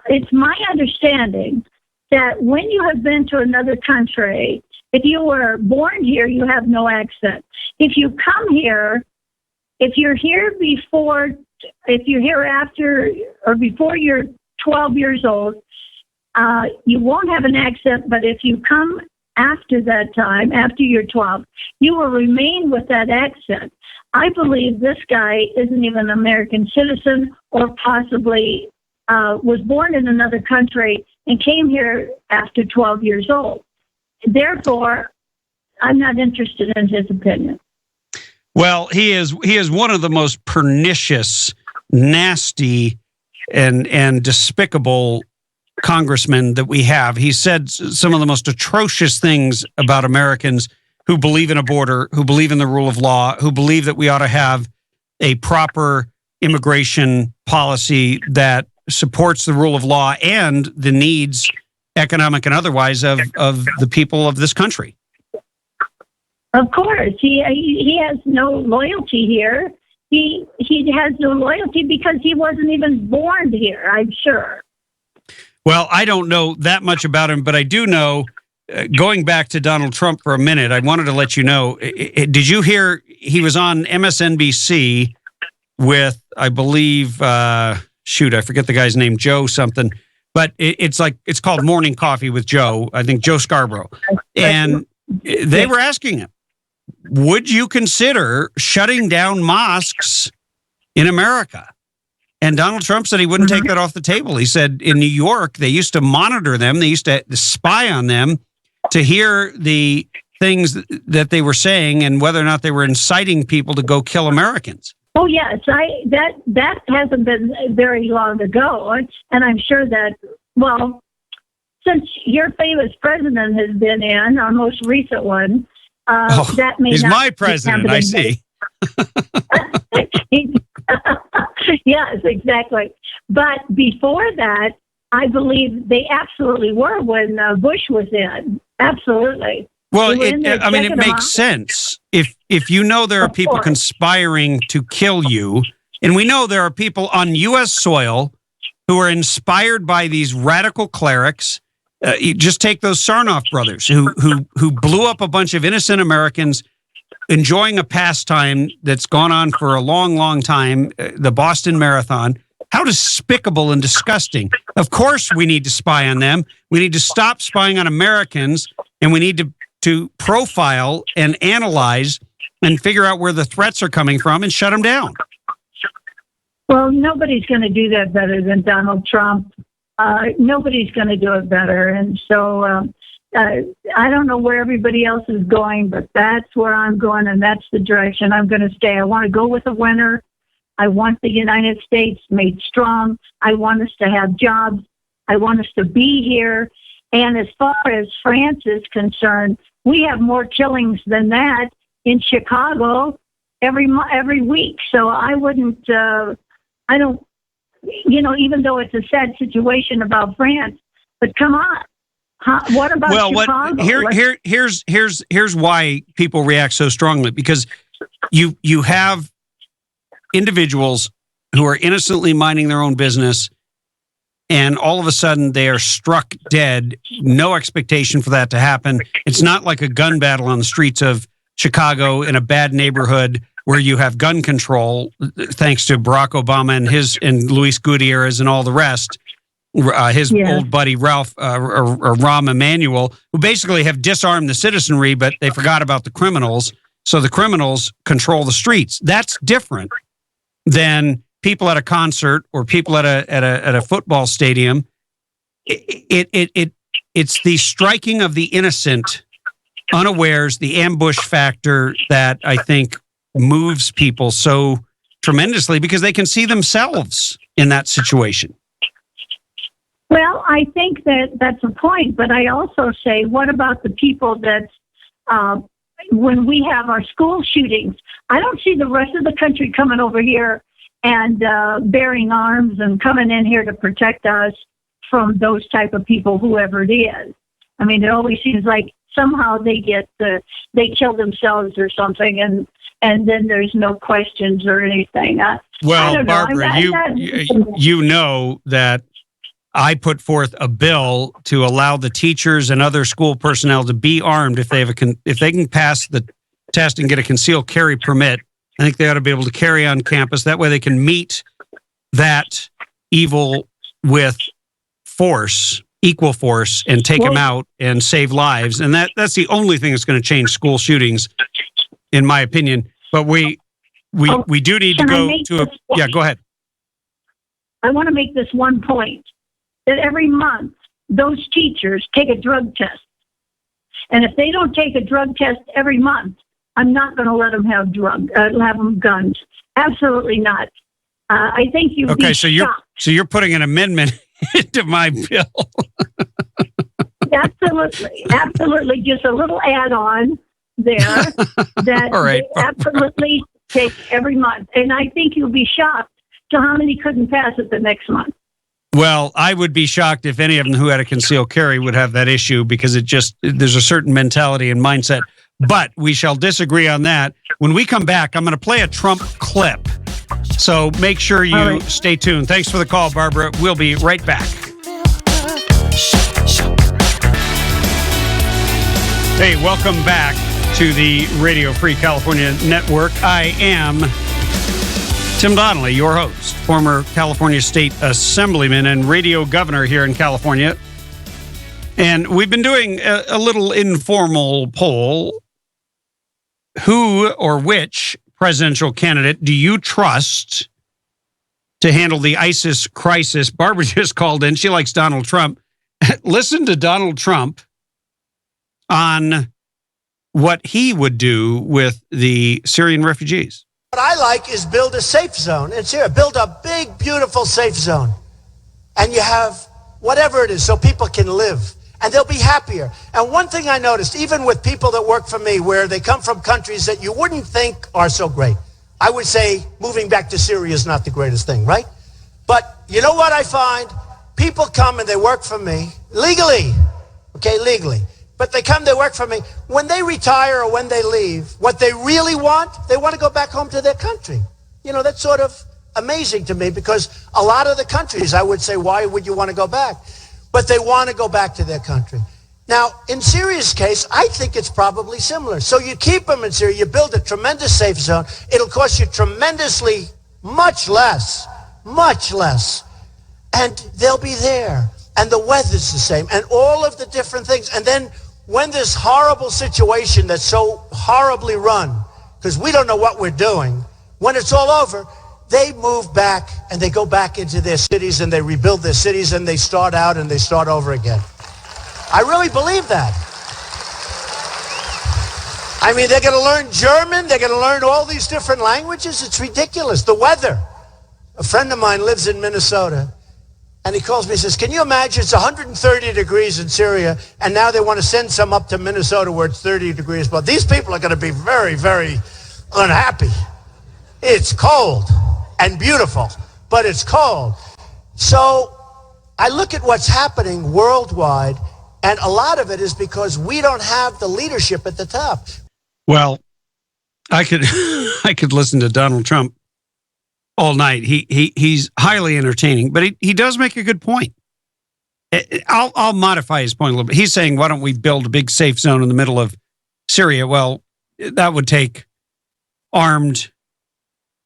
It's my understanding that when you have been to another country, if you were born here, you have no accent. If you come here, if you're here after or before you're 12 years old, you won't have an accent, but if you come after that time, after you're 12, you will remain with that accent. I believe this guy isn't even an American citizen or possibly was born in another country and came here after 12 years old. Therefore, I'm not interested in his opinion. Well, he is one of the most pernicious, nasty, and despicable congressmen that we have. He said some of the most atrocious things about Americans who believe in a border, who believe in the rule of law, who believe that we ought to have a proper immigration policy that supports the rule of law and the needs, economic and otherwise, of the people of this country. Of course, he has no loyalty here. He has no loyalty because he wasn't even born here, I'm sure. Well, I don't know that much about him, but I do know, going back to Donald Trump for a minute, I wanted to let you know, did you hear he was on MSNBC with, I believe, I forget the guy's name, Joe something, but it's called Morning Coffee with Joe, I think Joe Scarborough. And they were asking him, would you consider shutting down mosques in America? And Donald Trump said he wouldn't take that off the table. He said in New York, they used to monitor them. They used to spy on them to hear the things that they were saying and whether or not they were inciting people to go kill Americans. Oh, yes. That hasn't been very long ago. And I'm sure that, well, since your famous president has been in, our most recent one, that may he's not my president, I see. Yes, exactly. But before that, I believe they absolutely were when Bush was in. Absolutely. Well, it makes sense. If you know there are people conspiring to kill you, and we know there are people on U.S. soil who are inspired by these radical clerics. You just take those Sarnoff brothers who blew up a bunch of innocent Americans enjoying a pastime that's gone on for a long, long time, the Boston Marathon. How despicable and disgusting. Of course we need to spy on them. We need to stop spying on Americans, and we need to profile and analyze and figure out where the threats are coming from and shut them down. Well, nobody's going to do that better than Donald Trump. Nobody's going to do it better. And so I don't know where everybody else is going, but that's where I'm going, and that's the direction I'm going to stay. I want to go with the winner. I want the United States made strong. I want us to have jobs. I want us to be here. And as far as France is concerned, we have more killings than that in Chicago every week. So I wouldn't, I don't, even though it's a sad situation about France, but come on. What about Chicago? Here's why people react so strongly, because you have individuals who are innocently minding their own business, and all of a sudden they are struck dead. No expectation for that to happen. It's not like a gun battle on the streets of Chicago in a bad neighborhood where you have gun control, thanks to Barack Obama and Luis Gutierrez and all the rest. His old buddy Ralph or Rahm Emanuel, who basically have disarmed the citizenry, but they forgot about the criminals. So the criminals control the streets. That's different than people at a concert or people at a football stadium. It's the striking of the innocent, unawares, the ambush factor that I think moves people so tremendously, because they can see themselves in that situation. Well, I think that's a point, but I also say, what about the people that, when we have our school shootings, I don't see the rest of the country coming over here and bearing arms and coming in here to protect us from those type of people, whoever it is. I mean, it always seems like somehow they kill themselves or something, and then there's no questions or anything. Well, Barbara, you know that I put forth a bill to allow the teachers and other school personnel to be armed if they can pass the test and get a concealed carry permit. I think they ought to be able to carry on campus. That way they can meet that evil with force, equal force, and take them out and save lives. And that's the only thing that's going to change school shootings, in my opinion. But we do need to go to go ahead. I want to make this one point, that every month those teachers take a drug test. And if they don't take a drug test every month, I'm not going to let them have them guns. Absolutely not. I think you'd be shocked. So you're putting an amendment into my bill. Absolutely. Just a little add-on there that they absolutely take every month. And I think you'll be shocked to how many couldn't pass it the next month. Well, I would be shocked if any of them who had a concealed carry would have that issue, because there's a certain mentality and mindset. But we shall disagree on that. When we come back, I'm going to play a Trump clip. So make sure you stay tuned. Thanks for the call, Barbara. We'll be right back. Hey, welcome back to the Radio Free California Network. I am Tim Donnelly, your host, former California State Assemblyman and radio governor here in California. And we've been doing a little informal poll. Who or which presidential candidate do you trust to handle the ISIS crisis? Barbara just called in. She likes Donald Trump. Listen to Donald Trump on what he would do with the Syrian refugees. What I like is build a safe zone in Syria. Build a big, beautiful safe zone. And you have whatever it is so people can live. And they'll be happier. And one thing I noticed, even with people that work for me, where they come from countries that you wouldn't think are so great, I would say moving back to Syria is not the greatest thing, right? But you know what I find? People come and they work for me legally, legally. But they come, they work for me. When they retire or when they leave, what they really want, they want to go back home to their country. You know, that's sort of amazing to me, because a lot of the countries, I would say, why would you want to go back? But they want to go back to their country. Now, in Syria's case, I think it's probably similar. So you keep them in Syria, you build a tremendous safe zone. It'll cost you tremendously much less. And they'll be there. And the weather's the same. And all of the different things. And then when this horrible situation that's so horribly run, because we don't know what we're doing, when it's all over, they move back and they go back into their cities and they rebuild their cities and they start out and they start over again. I really believe that. I mean, they're going to learn German. They're going to learn all these different languages. It's ridiculous. The weather. A friend of mine lives in Minnesota, and he calls me and says, can you imagine it's 130 degrees in Syria, and now they want to send some up to Minnesota where it's 30 degrees. But these people are going to be very, very unhappy. It's cold and beautiful, but it's cold. So I look at what's happening worldwide, and a lot of it is because we don't have the leadership at the top. Well, I could listen to Donald Trump all night. He's highly entertaining, but he does make a good point. I'll modify his point a little bit. He's saying, why don't we build a big safe zone in the middle of Syria? Well, that would take armed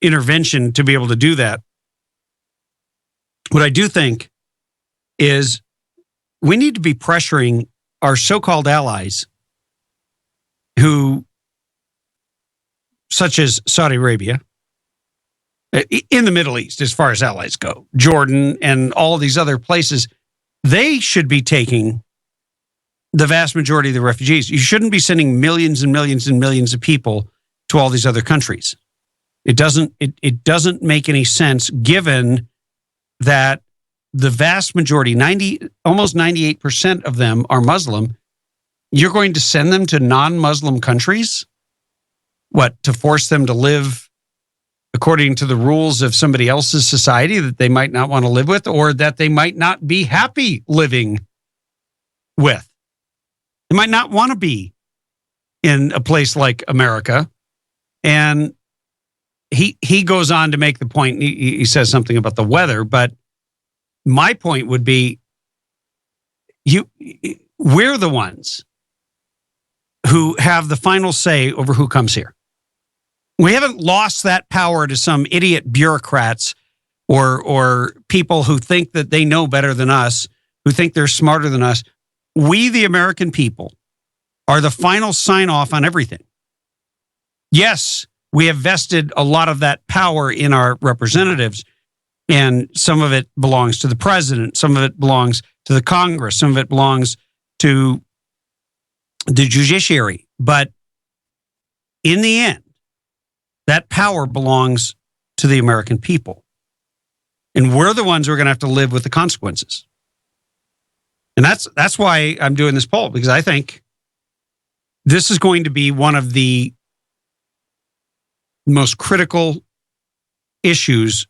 intervention to be able to do that. What I do think is we need to be pressuring our so-called allies who, such as Saudi Arabia, in the Middle East, as far as allies go, Jordan and all these other places, they should be taking the vast majority of the refugees. You shouldn't be sending millions and millions and millions of people to all these other countries. It doesn't make any sense, given that the vast majority, almost 98% of them are Muslim. You're going to send them to non-Muslim countries? What, to force them to live according to the rules of somebody else's society that they might not want to live with, or that they might not be happy living with? They might not want to be in a place like America. And he goes on to make the point, he says something about the weather, but my point would be, we're the ones who have the final say over who comes here. We haven't lost that power to some idiot bureaucrats or people who think that they know better than us, who think they're smarter than us. We, the American people, are the final sign-off on everything. Yes, we have vested a lot of that power in our representatives, and some of it belongs to the president, some of it belongs to the Congress, some of it belongs to the judiciary. But in the end, that power belongs to the American people. And we're the ones who are going to have to live with the consequences. And that's why I'm doing this poll, because I think this is going to be one of the most critical issues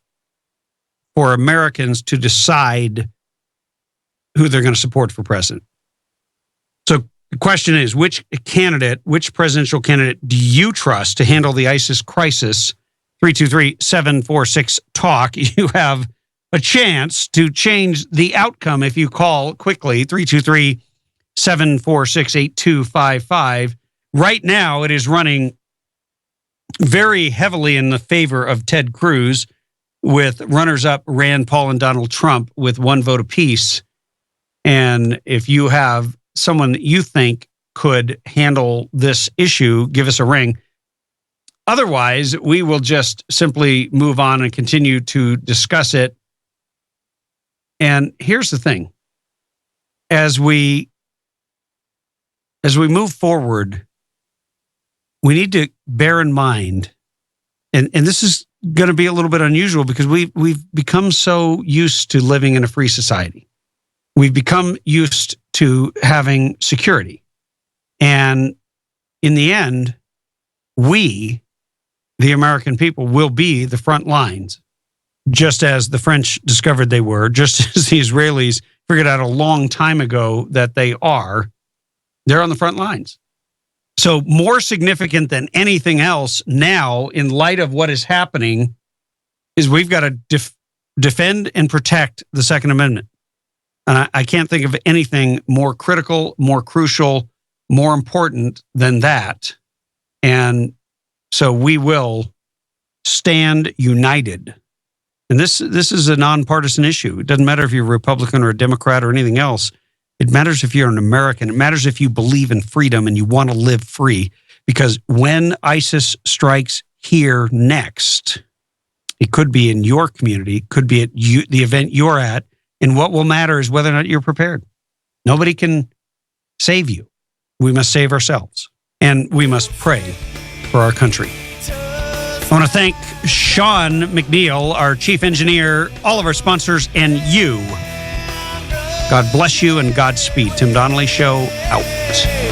for Americans to decide who they're going to support for president. So the question is, which presidential candidate do you trust to handle the ISIS crisis? 323-746-TALK. You have a chance to change the outcome if you call quickly, 323-746-8255. Right now, it is running very heavily in the favor of Ted Cruz, with runners-up Rand Paul and Donald Trump with one vote apiece. And if you have someone that you think could handle this issue, give us a ring. Otherwise, we will just simply move on and continue to discuss it. And here's the thing. As we move forward, we need to bear in mind, and this is going to be a little bit unusual because we've become so used to living in a free society. We've become used to having security. And in the end, we, the American people, will be the front lines, just as the French discovered they were, just as the Israelis figured out a long time ago that they are. They're on the front lines. So more significant than anything else now, in light of what is happening, is we've got to defend and protect the Second Amendment. And I can't think of anything more critical, more crucial, more important than that. And so we will stand united. And this is a nonpartisan issue. It doesn't matter if you're a Republican or a Democrat or anything else. It matters if you're an American. It matters if you believe in freedom and you want to live free. Because when ISIS strikes here next, it could be in your community, it could be at the event you're at, and what will matter is whether or not you're prepared. Nobody can save you. We must save ourselves. and we must pray for our country. I want to thank Sean McNeil, our chief engineer, all of our sponsors, and you. God bless you and Godspeed. Tim Donnelly Show, out.